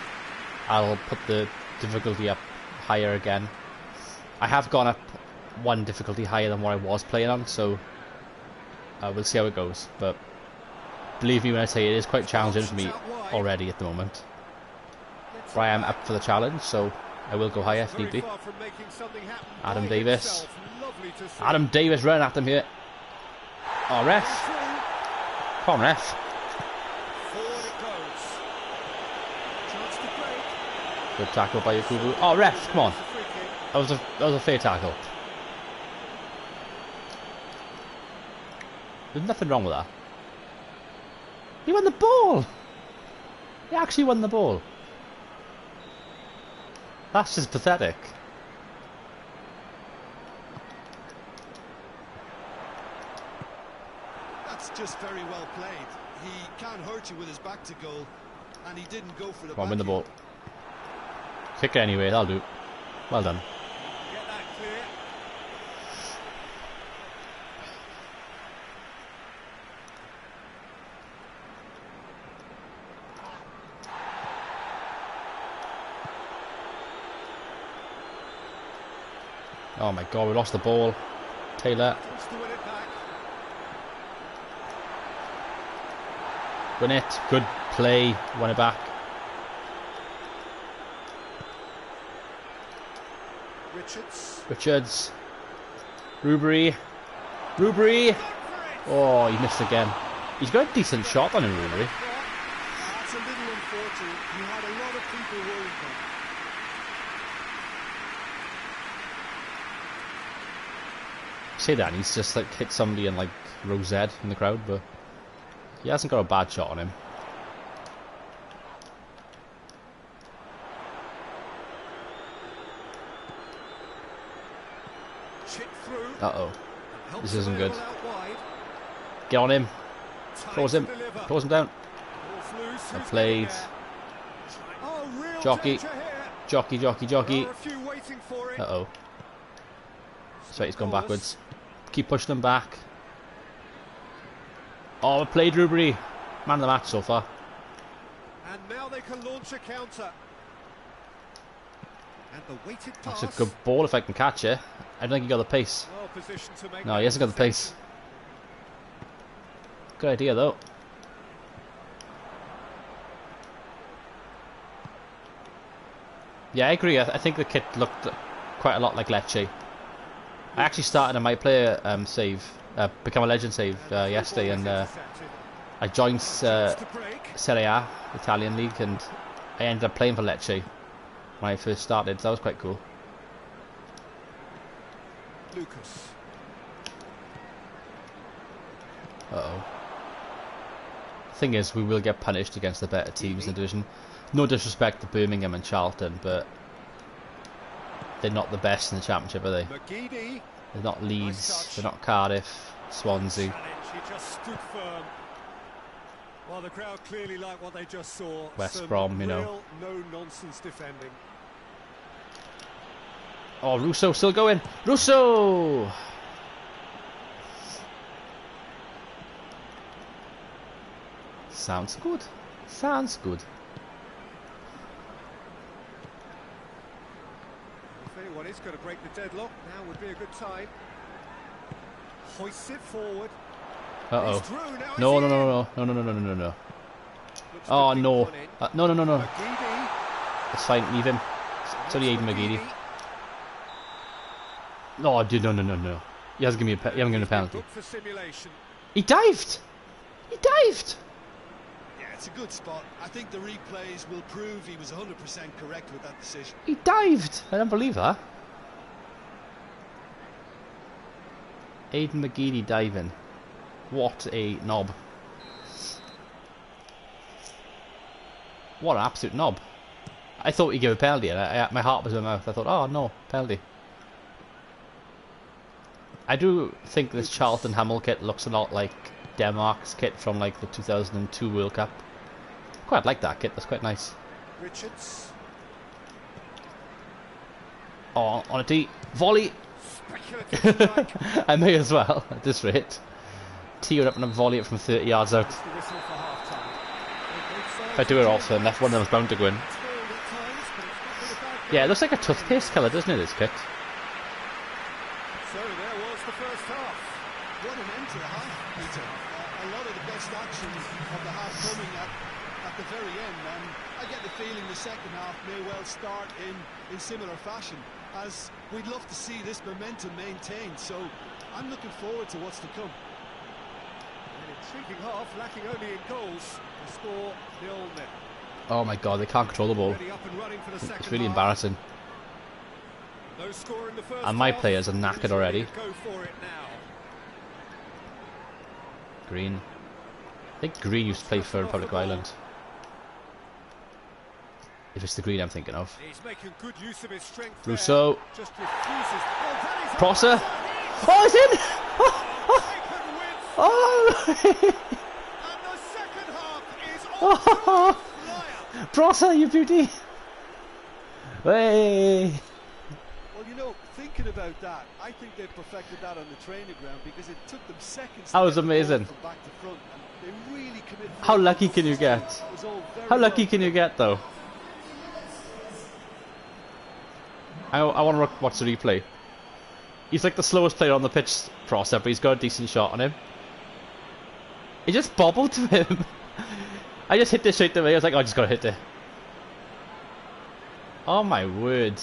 I'll put the difficulty up higher again. I have gone up one difficulty higher than what I was playing on, so we'll see how it goes. But believe me when I say it is quite challenging for me already at the moment. But I am up for the challenge, so I will go higher if need be. Very far from making something happen Adam by Davis. himself. Lovely to see. Adam Davis running at them here. Oh, ref. Come on, ref. Forward it goes. Chance to break. Good tackle by Yakubu. Oh, ref, come on. It's a free kick. That was a fair tackle. There's nothing wrong with that. He won the ball. He actually won the ball. That's just pathetic. That's just very well played. He can't hurt you with his back to goal, and he didn't go for the Come on, win the backhand. ball. Kick it anyway, that'll do. Well done. Get that clear. Oh my god, we lost the ball. Taylor, Wants to win it back. win it. Good play, won it back. Richards. Richards. Ruby. Ruby. Oh, he missed again. He's got a decent shot on him, Ruby. That's a little unfortunate. You had a lot of people worried there. Say that, and he's just like hit somebody in like row Z in the crowd, but he hasn't got a bad shot on him. Chip through. Uh-oh. Helps This isn't good. available out wide. Get on him. Time Close to him. deliver. Close him down. Ball's loose. Well Who's played. getting there? Oh, real Jockey. danger here. Jockey. There are a few waiting for it. Uh-oh. That's right, he's gone backwards. Keep pushing them back. Oh, played Rubery. Man of the match so far. And now they can launch a counter. And the weighted pass. That's a good ball if I can catch it. I don't think he got the pace. Well positioned to make No, he hasn't got the pace. Good idea though. Yeah, I agree. I think the kit looked quite a lot like Lecce. I actually started a My Player save, Become a Legend save yesterday, and I joined Serie A, Italian league, and I ended up playing for Lecce when I first started. So that was quite cool. Lucas. Uh-oh. Thing is, we will get punished against the better teams in the division. No disrespect to Birmingham and Charlton, but they're not the best in the Championship, are they? McGeady. They're not Leeds, they're not Cardiff, Swansea. He just stood firm. Well, the crowd clearly like what they just saw. West Brom, you know. Real no-nonsense defending. Oh, Russo still going. Russo! Sounds good. Sounds good. If anyone is going to break the deadlock, now would be a good time. Hoists it forward. Uh-oh. He's through, now No. Looks Oh, to kick no. one in. No. McGeady. It's fine, leave him. It's only Aiden McGeady. No, dude, no. He hasn't given me a penalty. Look for simulation. He dived! He dived! Yeah, it's a good spot. I think the replays will prove he was 100% correct with that decision. He dived! I don't believe that. Aiden McGeady diving. What a knob. What an absolute knob. I thought he'd give a penalty, and my heart was in my mouth. I thought, oh no, penalty. I do think this Charlton Hamel kit looks a lot like Denmark's kit from like the 2002 World Cup. Quite like that kit, that's quite nice. Richards. Oh, on a tee. Volley! Speculative strike. I may as well, at this rate. Tee it up and a volley it from 30 yards out. It's the whistle for half-time. If I do it off, then left one of them is bound to go in. Yeah, it looks like a toothpaste colour, doesn't it, this kit? So there was the first half. What an end to the half, Peter. A lot of the best action of the half coming at the very end, and I get the feeling the second half may well start in similar fashion, as we'd love to see this momentum maintained, so I'm looking forward to what's to come. An intriguing half, lacking only in goals. The score 0-0. Oh my god, they can't control the ball. Ready up and running for the second It's really half. embarrassing. No score in the first And my half. players are knackered already. Go for it now. Green. I think Green used to play for Republic of Ireland. If it's the Green I'm thinking of. He's making good use of his strength. Russo. There. Just refuses. Oh, that is Prosser. Oh, it's in! Oh! And the second half is on Oh! flyer. Prosser, you beauty! Hey! Well, you know, thinking about that, I think they perfected that on the training ground, because it took them seconds. That was to get the ball amazing. from back to front, and they really committed. How lucky can you get? It was all very How lucky well can you get, though? I want to watch the replay. He's like the slowest player on the pitch, Prosser, but he's got a decent shot on him. He just bobbled to him. I just hit this straight away. I was like, oh, I just got to hit it. Oh my word.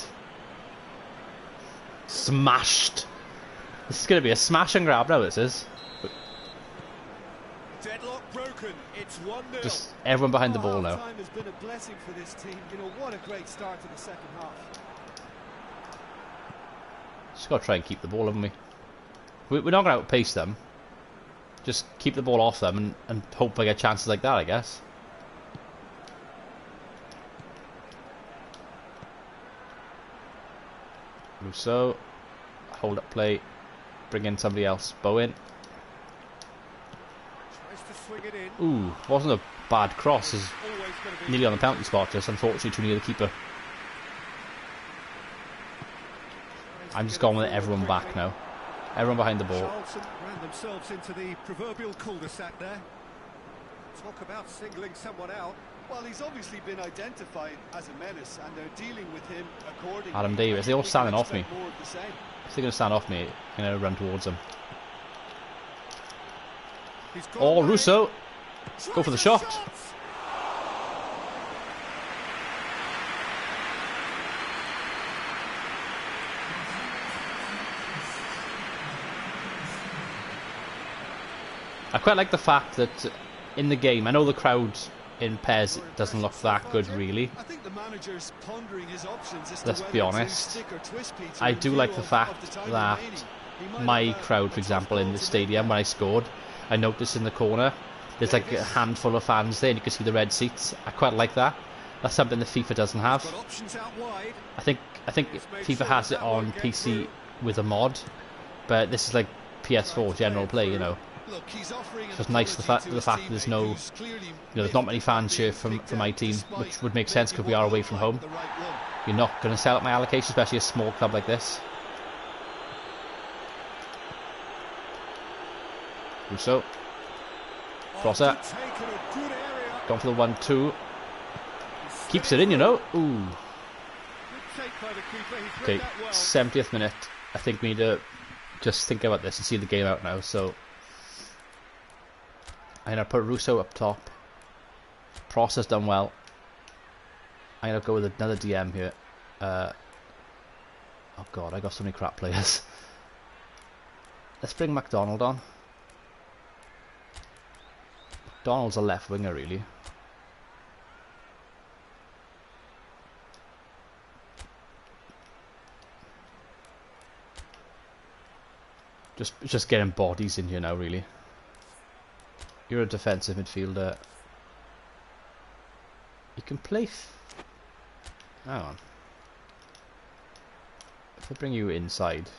Smashed. This is going to be a smash and grab now, this is. Deadlock broken. It's 1-0. Just everyone behind the ball now. Time has been a blessing for this team. You know, what a great start to the second half. Just got to try and keep the ball, haven't we? We're not going to outpace them. Just keep the ball off them and hope I get chances like that, I guess. Russo. Hold up play. Bring in somebody else. Bowen. Tries to swing it in. Ooh, wasn't a bad cross. Is Always going to be nearly on the penalty spot, just unfortunately too near the keeper. I'm just going with everyone back now. Everyone behind the ball. Charlton ran themselves into the proverbial cul-de-sac there. Talk about singling someone out. Well, he's obviously been identified as a menace, and they're dealing with him accordingly. Adam Davis, they're all standing off me. More of the same. If they're going to stand off me, I'm going to run towards them. He's gone Oh, away. Russo! Go for the shot! I quite like the fact that in the game, I know the crowd in PES doesn't look that good really. I think the manager's pondering his options as to Let's be whether to honest. stick or twist, Peter, I in do view like the of fact the time that remaining. He might my have crowd, for a tough example, in call the to stadium when I scored, I noticed in the corner there's like a handful of fans there and you can see the red seats. I quite like that. That's something that FIFA doesn't have. Got options out wide. I think FIFA has it on PC with a mod, but this is like PS4 general play, you know. Look, he's offering So it's nice the fact that there's no, there's not many fans here from my team, which would make sense because we are away from home. You're not going to sell out my allocation, especially a small club like this. Russo. Crosser. Gone for the 1-2. Keeps it in, you know. Ooh. Okay, 70th minute. I think we need to just think about this and see the game out now. So I'm going to put Russo up top. Process done well. I'm going to go with another DM here. Oh god, I got so many crap players. Let's bring McDonald on. McDonald's a left winger really. Just getting bodies in here now really. You're a defensive midfielder. You can play. Hang on. If I bring you inside.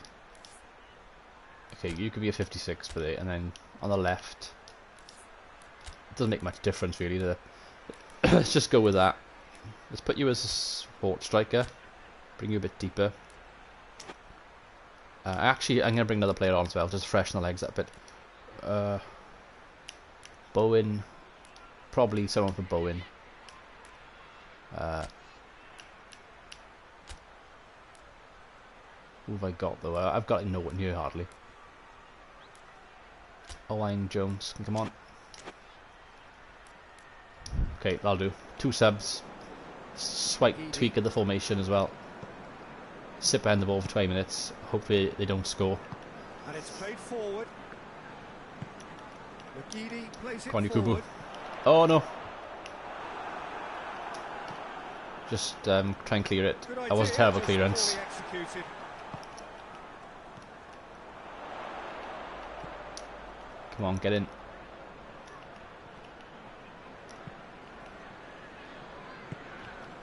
Okay, you could be a 56 for it, and then on the left. It doesn't make much difference really. Let's just go with that. Let's put you as a support striker. Bring you a bit deeper. Actually, I'm going to bring another player on as well, just freshen the legs up a bit. Bowen. Probably someone for Bowen. Who have I got though? I've got no one here hardly. Owain Jones, come on. Okay, that'll do. 2 subs. Slight tweak of the formation as well. Sit behind the ball for 20 minutes. Hopefully they don't score. And it's played forward. Plays it Come on, forward. Kubu. Oh no. Just try and clear it. Good That was a idea, terrible just clearance. poorly executed. Come on, get in.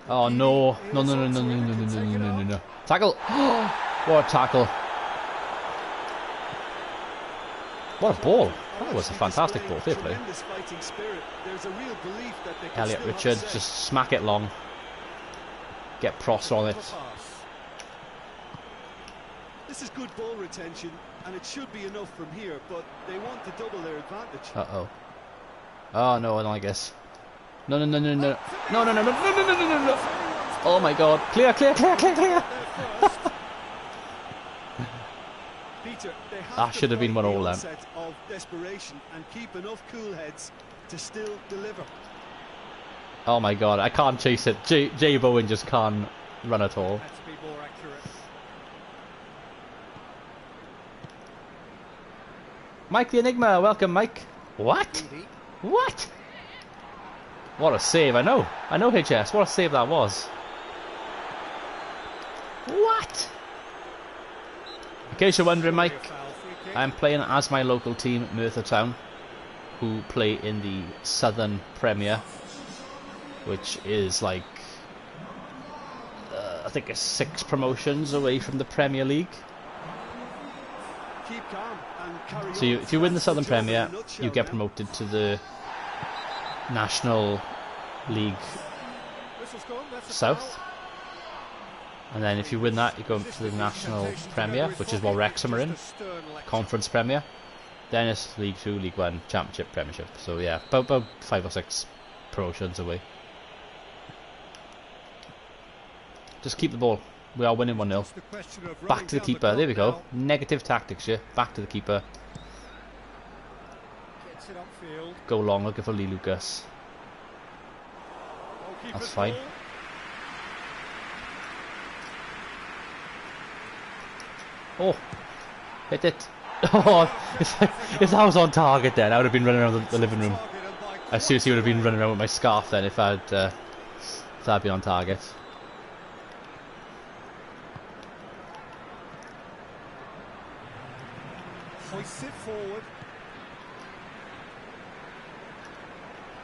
Oh no. No, no, no, no, no, no, no, no, no, no, no, no. Tackle! What a tackle. What a ball. That was a fantastic ball. Fair play. Tremendous fighting spirit. There's a real belief that they can Elliot still have Richards, a say. just smack it long. Get Prost on it. This is good ball retention, and it should be enough from here, but they want to double their advantage. Uh-oh. Oh no, I don't like this. No, no, no, no, no. No, no, no, no, no, no, no, no, no. Oh my god. Clear, clear, clear, clear, clear. Peter, they have That to should have been fight 1-all the then. onset of desperation and keep enough cool heads to still deliver. Oh my god, I can't chase it. Jay Bowen just can't run at all. Had to be more accurate. Mike the Enigma, welcome Mike. What? What? What a save, I know HS, what a save that was. What? In case you're wondering Mike, I'm playing as my local team, Merthyr Town, who play in the Southern Premier, which is like, I think it's 6 promotions away from the Premier League. Keep calm and carry So on. if you win the That's Southern job in a Premier, nutshell you get now. promoted to the National League Whistle's gone, that's a South. foul. And then if you win that, you go to the National Premier, which is what Wrexham are in. Conference Premier. Then it's League 2, League 1, Championship, Premiership. So yeah, about 5 or 6 promotions away. Just keep the ball. We are winning 1-0. Back to the keeper. There we go. Negative tactics here. Back to the keeper. Go long, looking for Lee Lucas. That's fine. Oh, hit it. Oh, if that was on target then, I would have been running around the living room. I seriously would have been running around with my scarf then if I'd been on target. Hoists it forward.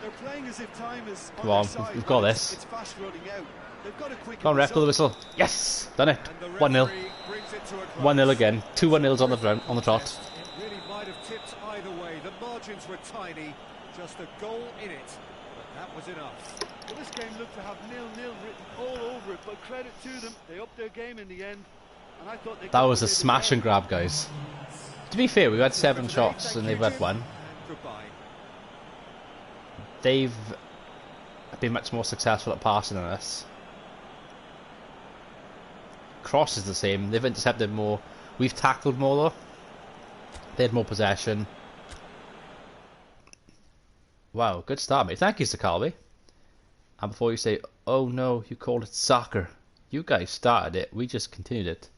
They're playing as if time is Come on, we've got this. It's fast running out. They've got to quicken. Come on, ref, blow the whistle. Yes, done it. 1-0. 1-0 again. 2 1-0s on the front, on the trot. It really might have tipped either way. The margins were tiny, just a goal in it, but that was enough. Well, this game looked to have 0-0 written all over it, but credit to them, they upped their game in the end. And I thought that was a smash and grab, guys. To be fair, we had 7 shots and they've had 1. They've been much more successful at passing than us. Cross is the same. They've intercepted more. We've tackled more though. They had more possession. Wow, good start, mate. Thank you, Sakalbi. And before you say, oh no, you called it soccer. You guys started it. We just continued it.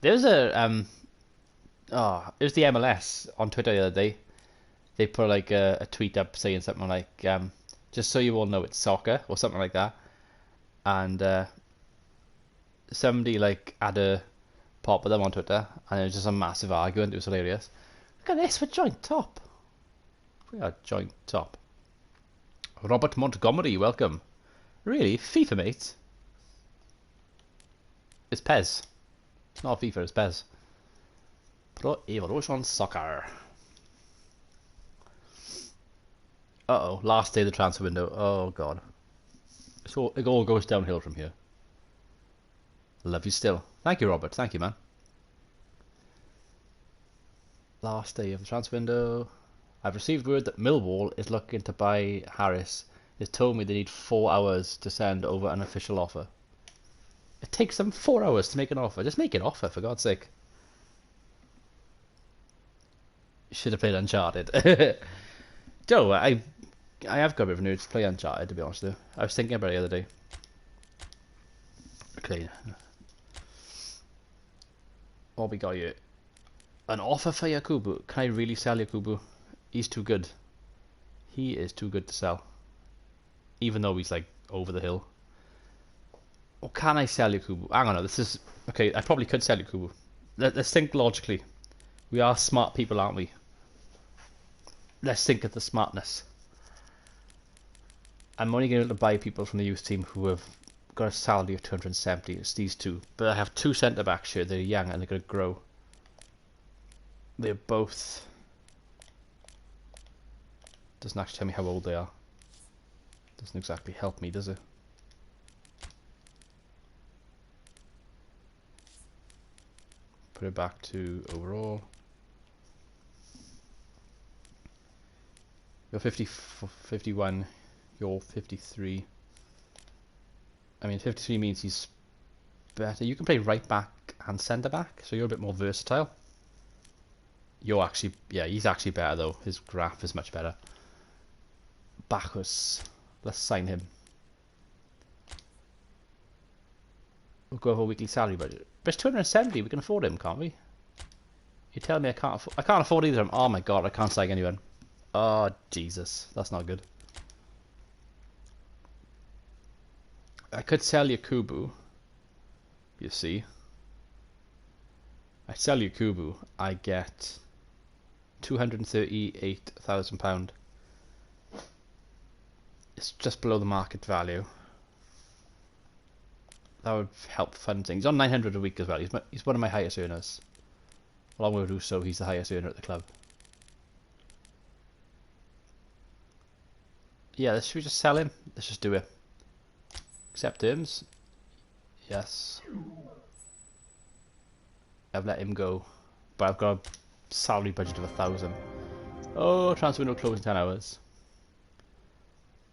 There's a it was the MLS on Twitter the other day. They put like a tweet up saying something like, just so you all know it's soccer, or something like that. And somebody like had a pop with them on Twitter, and it was just a massive argument. It was hilarious. Look at this, we're joint top. We are joint top. Robert Montgomery, welcome. Really? FIFA, mate? It's Pez. It's not FIFA, it's Pez. Pro Evolution Soccer. Uh-oh, last day of the transfer window. Oh, God. So it all goes downhill from here. Love you still. Thank you, Robert. Thank you, man. Last day of the transfer window. I've received word that Millwall is looking to buy Harris. They told me they need 4 hours to send over an official offer. It takes them 4 hours to make an offer. Just make an offer, for God's sake. Should have played Uncharted. Joe, I have got a bit of a mood to play Uncharted, to be honest with you. I was thinking about it the other day. Okay. What we got here? An offer for Yakubu. Can I really sell Yakubu? He's too good. He is too good to sell. Even though he's like over the hill. Or can I sell Yakubu? Hang on, this is... Okay, I probably could sell Yakubu. Let's think logically. We are smart people, aren't we? Let's think of the smartness. I'm only going to be able to buy people from the youth team who have got a salary of 270. It's these two. But I have 2 centre-backs here. They're young and they're going to grow. They're both... Doesn't actually tell me how old they are. Doesn't exactly help me, does it? Put it back to overall. You're 51. You're 53. I mean, 53 means he's better. You can play right back and centre back, so you're a bit more versatile. You're actually, yeah, he's actually better though. His graph is much better. Bacchus. Let's sign him. We'll go over a weekly salary budget. But it's 270. We can afford him, can't we? You tell me I can't afford. I can't afford either of them. Oh my god, I can't sign anyone. Oh Jesus, that's not good. I could sell Yakubu. You see, I sell Yakubu. I get £238,000. It's just below the market value. That would help fund things. He's on 900 a week as well. He's one of my highest earners. Along with Russo, he's the highest earner at the club. Yeah, should we just sell him? Let's just do it. Accept terms. Yes. I've let him go, but I've got a salary budget of 1,000. Oh, transfer window closed in 10 hours.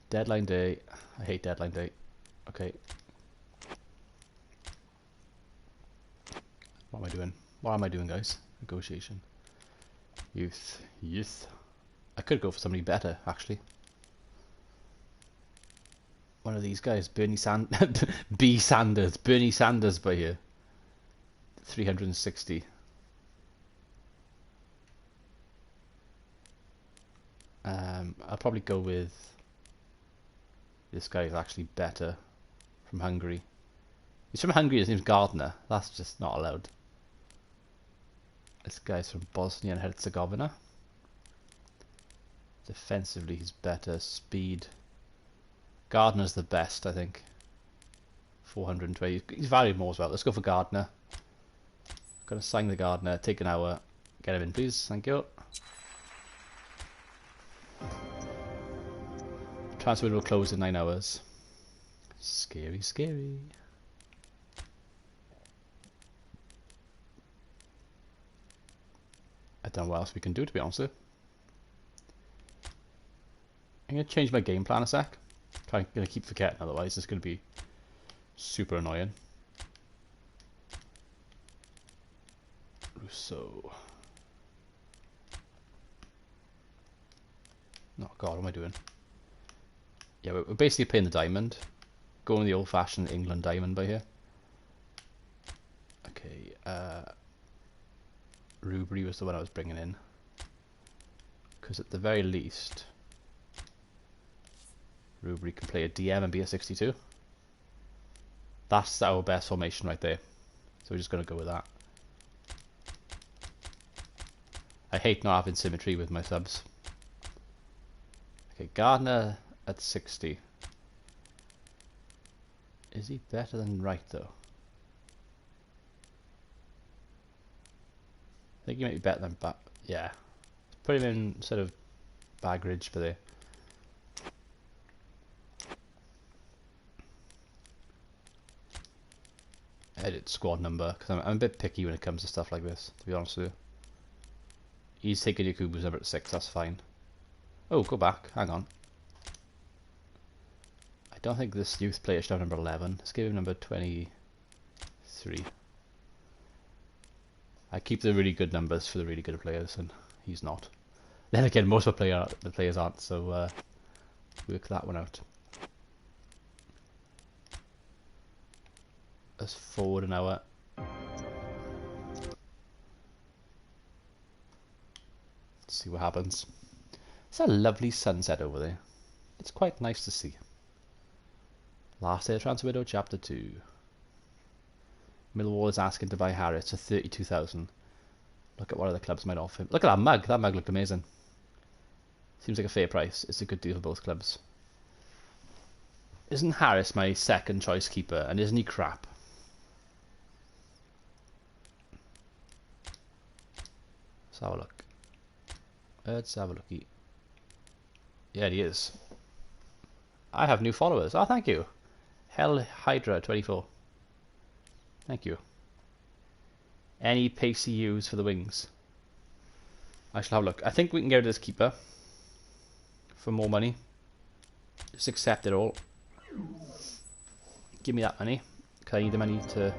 Deadline day. I hate deadline day. Okay. What am I doing? What am I doing, guys? Negotiation. Youth. Youth. I could go for somebody better, actually. One of these guys. Bernie B. Sanders. Bernie Sanders by here. 360. I'll probably go with this guy is actually better from Hungary. He's from Hungary, his name's Gardner. That's just not allowed. This guy's from Bosnia and Herzegovina. Defensively he's better. Speed. Gardner's the best, I think. 420. He's valued more as well. Let's go for Gardner. Gonna sign the Gardner. Take an hour. Get him in, please. Thank you. Transfer will close in 9 hours. Scary, scary. I don't know what else we can do, to be honest with you. I'm going to change my game plan a sec. I'm going to keep forgetting, otherwise it's going to be super annoying. Rousseau. Oh god, what am I doing? Yeah, we're basically playing the diamond. Going the old-fashioned England diamond by here. Okay, Whoopee was the one I was bringing in. Because at the very least, Whoopee can play a DM and be a 62. That's our best formation right there. So we're just going to go with that. I hate not having symmetry with my subs. Okay, Gardner at 60. Is he better than Wright though? I think he might be better than yeah. Put him in sort of Bagridge for there. Edit squad number, because I'm a bit picky when it comes to stuff like this, to be honest with you. He's taking Yakubu's number at 6, that's fine. Oh, go back, hang on. I don't think this youth player should have number 11. Let's give him number 23. I keep the really good numbers for the really good players, and he's not. Then again, most of the players aren't, so work that one out. Let's forward an hour. Let's see what happens. It's a lovely sunset over there. It's quite nice to see. Last day of transfer window, chapter 2. Millwall is asking to buy Harris for 32,000. Look at what other clubs might offer him. Look at that mug. That mug looked amazing. Seems like a fair price. It's a good deal for both clubs. Isn't Harris my second choice keeper? And isn't he crap? Let's have a look. Let's have a looky. Yeah, he is. I have new followers. Oh, thank you. Hell Hydra 24. Thank you. Any pacey use for the wings? I shall have a look. I think we can get rid of this keeper for more money. Just accept it all. Give me that money. Because I need the money to...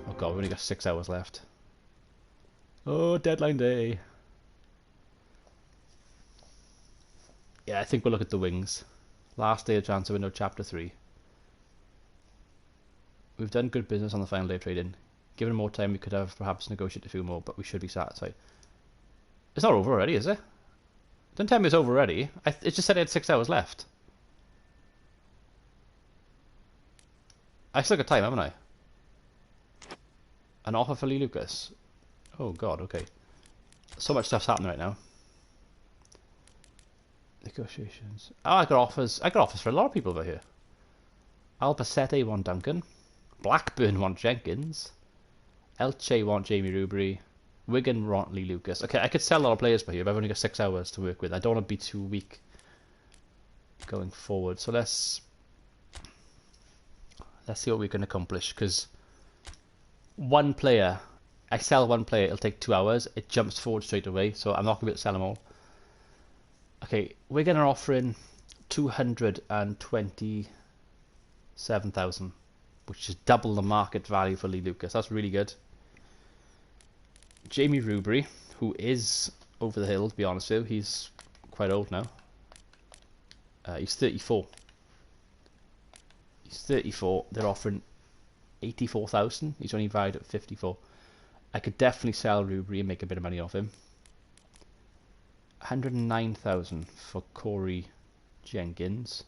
Oh god, we've only got 6 hours left. Oh, deadline day. Yeah, I think we'll look at the wings. Last day of transfer window, chapter 3. We've done good business on the final day of trading. Given more time, we could have perhaps negotiated a few more, but we should be satisfied. It's not over already, is it? Don't tell me it's over already. It just said I had 6 hours left. I still got time, haven't I? An offer for Lee Lucas. Oh god, okay. So much stuff's happening right now. Negotiations. Oh, I got offers. I got offers for a lot of people over here. Albacete want Duncan. Blackburn want Jenkins. Elche want Jamie Rubery. Wigan want Lee Lucas. Okay, I could sell a lot of players by here, but I've only got 6 hours to work with. I don't want to be too weak going forward. So let's Let's see what we can accomplish, because one player, I sell one player, it'll take 2 hours. It jumps forward straight away, so I'm not going to be able to sell them all. Okay, we're going to offer in 227,000, which is double the market value for Lee Lucas. That's really good. Jamie Rubery, who is over the hill, to be honest with you. He's quite old now. He's 34. He's 34. They're offering 84,000. He's only valued at 54. I could definitely sell Rubery and make a bit of money off him. 109,000 for Corey Jenkins.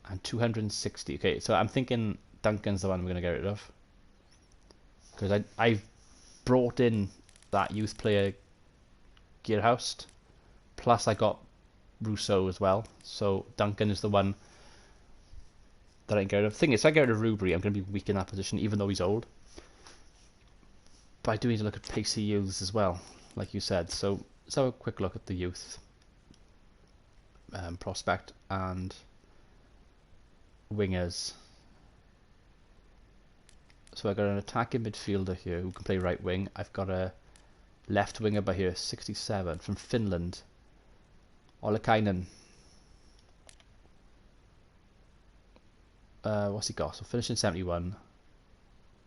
And 260. Okay, so I'm thinking Duncan's the one we're going to get rid of. Because I've brought in that youth player Gearhoust. Plus I got Rousseau as well. So Duncan is the one that I can get rid of. The thing is, if I get rid of Rubery, I'm going to be weak in that position, even though he's old. But I do need to look at pacey youths as well, like you said. So let's have a quick look at the youth prospect and wingers. So I've got an attacking midfielder here who can play right wing. I've got a left winger by here, 67, from Finland. Olekainen. What's he got? So finishing 71.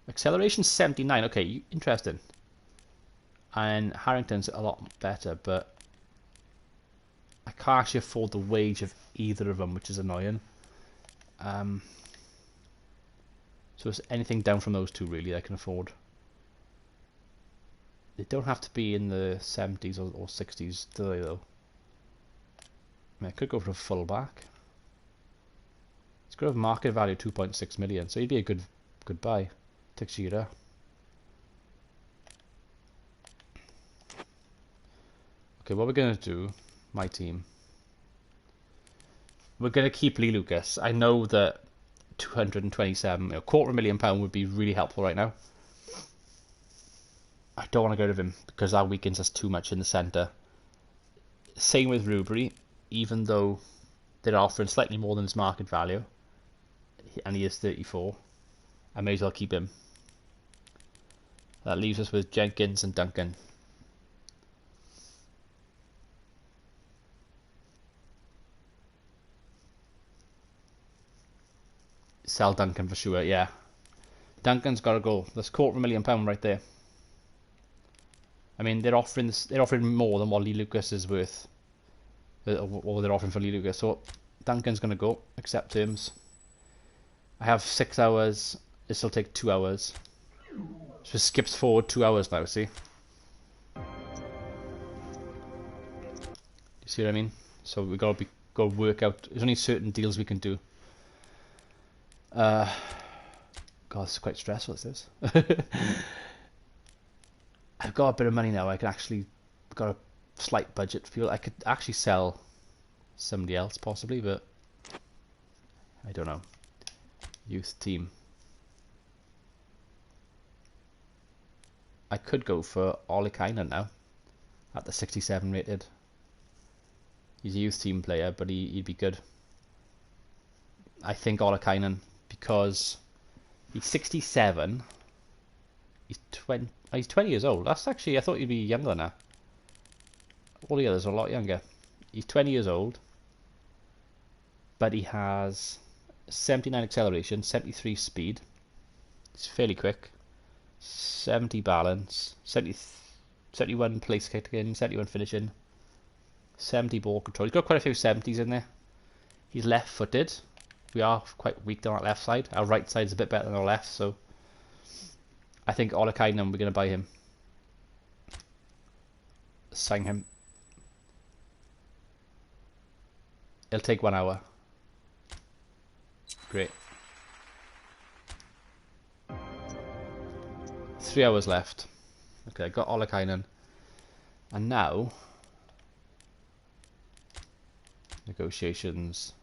Acceleration 79. Okay, interesting. And Harrington's a lot better, but I can't actually afford the wage of either of them, which is annoying. So it's anything down from those two really I can afford. They don't have to be in the 70s or 60s, do they though? I mean, I could go for a fullback. It's got a market value of 2.6 million, so he'd be a good buy. Teixeira. Okay, what we're going to do, my team, we're going to keep Lee Lucas. I know that 227, a £250,000 would be really helpful right now. I don't want to get rid of him because that weakens us too much in the centre. Same with Rubery, even though they're offering slightly more than his market value, and he is 34. I may as well keep him. That leaves us with Jenkins and Duncan. Sell Duncan for sure, yeah. Duncan's got to go. There's £250,000 right there. I mean, they're offering more than what Lee Lucas is worth, or they're offering for Lee Lucas. So Duncan's going to go. Accept terms. I have 6 hours. This will take 2 hours. So it skips forward 2 hours now. See? You see what I mean? So we got to work out. There's only certain deals we can do. God, it's quite stressful, this. I've got a bit of money now. I can actually got a slight budget. Feel I could actually sell somebody else possibly, but I don't know. Youth team. I could go for Olekainen now at the 67 rated. He's a youth team player, but he'd be good. I think Olekainen, because he's 67. He's 20 years old. That's actually, I thought he'd be younger than that. All the others are a lot younger. He's 20 years old, but he has 79 acceleration, 73 speed. He's fairly quick. 70 balance, 71 place kicking, 71 finishing, 70 ball control. He's got quite a few 70s in there. He's left-footed. We are quite weak on our left side. Our right side is a bit better than our left, so I think Olekainen, we're going to buy him. Sign him. It'll take 1 hour. Great. 3 hours left. Okay, I got Olekainen. And now negotiations.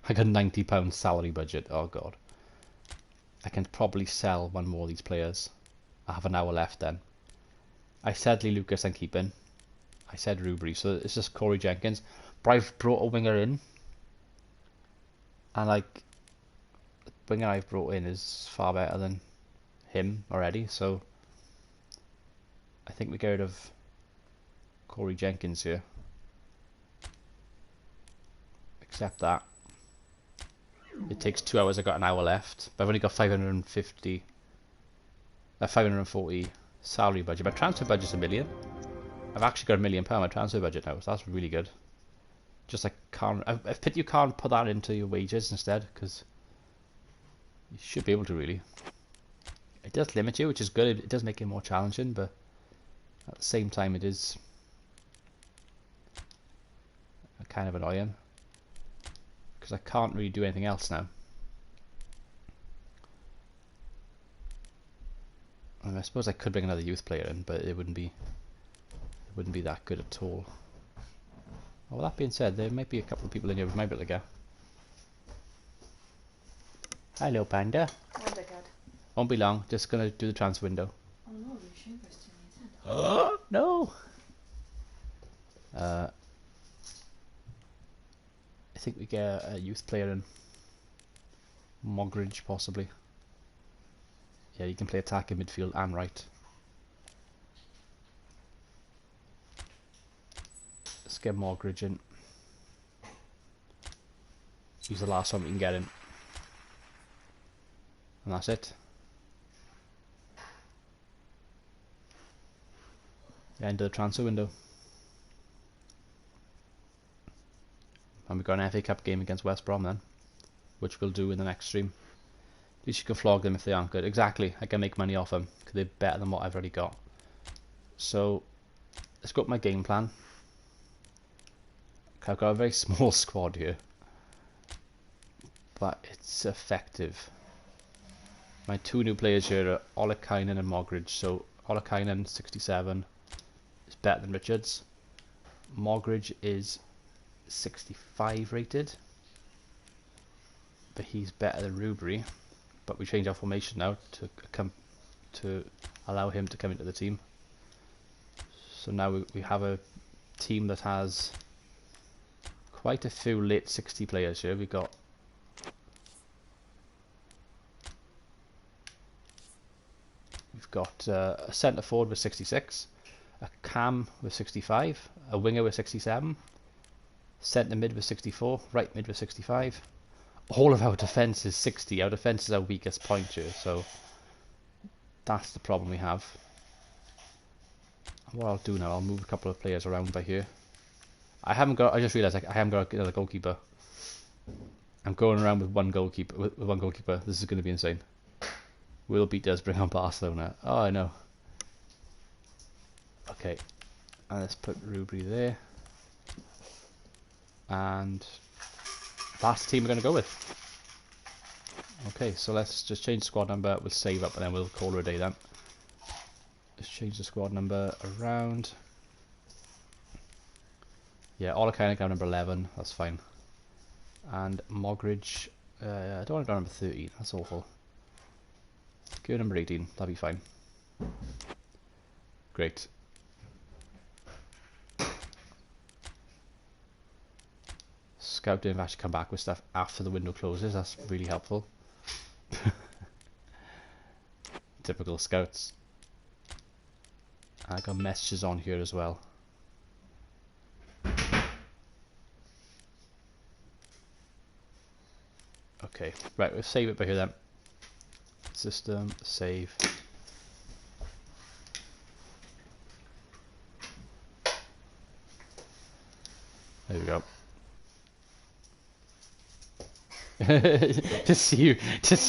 I got £90 salary budget. Oh god. I can probably sell one more of these players. I have an hour left then. I said Lee Lucas I'm keeping. I said Rubery, so it's just Corey Jenkins. But I've brought a winger in. And like winger I've brought in is far better than him already, so I think we get rid of Corey Jenkins here. Except that it takes 2 hours. I got an hour left, but I've only got 540 salary budget. My transfer budget's £1 million. I've actually got £1 million my transfer budget now, so that's really good. Just like I pity you can't put that into your wages instead, because you should be able to really. It does limit you, which is good. It does make it more challenging, but at the same time it is kind of annoying, because I can't really do anything else now. And I suppose I could bring another youth player in, but it wouldn't be that good at all. Well, that being said, there might be a couple of people in here we might be able to get. Hello, Panda. Oh my god. Won't be long. Just gonna do the transfer window. Oh no, your sugar's too late. Oh no! I think we get a youth player in. Mogridge, possibly. Yeah, you can play attack in midfield and right. Let's get Mogridge in. He's the last one we can get in. And that's it. End of the transfer window. And we've got an FA Cup game against West Brom then, which we'll do in the next stream. At least you can flog them if they aren't good. Exactly, I can make money off them because they're better than what I've already got. So let's go up my game plan. I've got a very small squad here, but it's effective. My 2 new players here are Olekainen and Mogridge. So Olekainen 67 is better than Richards. Mogridge is 65 rated, but he's better than Rubery. But we changed our formation now to allow him to come into the team. So now we have a team that has quite a few late 60 players here. We've got a centre forward with 66, a cam with 65, a winger with 67, centre mid with 64, right mid with 65. All of our defence is 60. Our defence is our weakest point here, so that's the problem we have. What I'll do now, I'll move a couple of players around by here. I just realised I haven't got another goalkeeper. I'm going around with one goalkeeper. This is going to be insane. Will beat does bring on Barcelona. Oh, I know. Okay, and let's put Rubery there. And that's the team we're going to go with. Okay, so let's just change the squad number. We'll save up and then we'll call it a day then. Let's change the squad number around. Yeah, Olekainen got number 11. That's fine. And Mogridge, I don't want to go number 13. That's awful. Go number 18. That'll be fine. Great. Scout didn't actually come back with stuff after the window closes. That's really helpful. Typical scouts. I got messages on here as well. Okay, right, we'll save it by here then. System, save. There we go. to see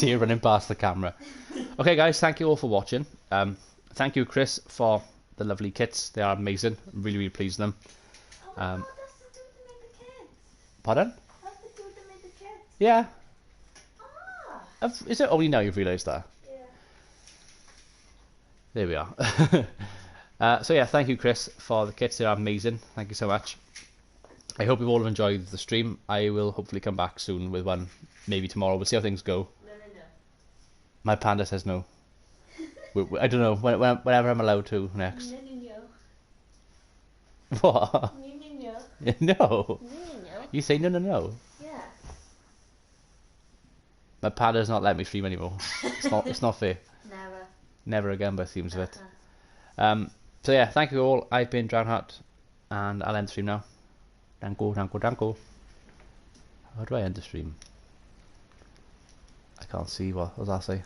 you running past the camera. Okay guys, thank you all for watching. Thank you Chris for the lovely kits. They are amazing. I'm really pleased with them. Oh, that's the dude that made the kids. Pardon? That's the dude that made the kids. Yeah. Ah. Is it only now you've realised that? Yeah. There we are. So yeah, thank you Chris for the kits. They are amazing. Thank you so much. I hope you all have enjoyed the stream. I will hopefully come back soon with one, maybe tomorrow. We'll see how things go. No. My panda says no. I don't know, whenever I'm allowed to next. No. What? No. No. No. You say no. Yeah. My pad does not let me stream anymore. It's not fair. Never. Never again by the seams of it. So yeah, thank you all. I've been Drownheart, and I'll end the stream now. Danko, danko, danko. How do I end the stream? I can't see. What does that say?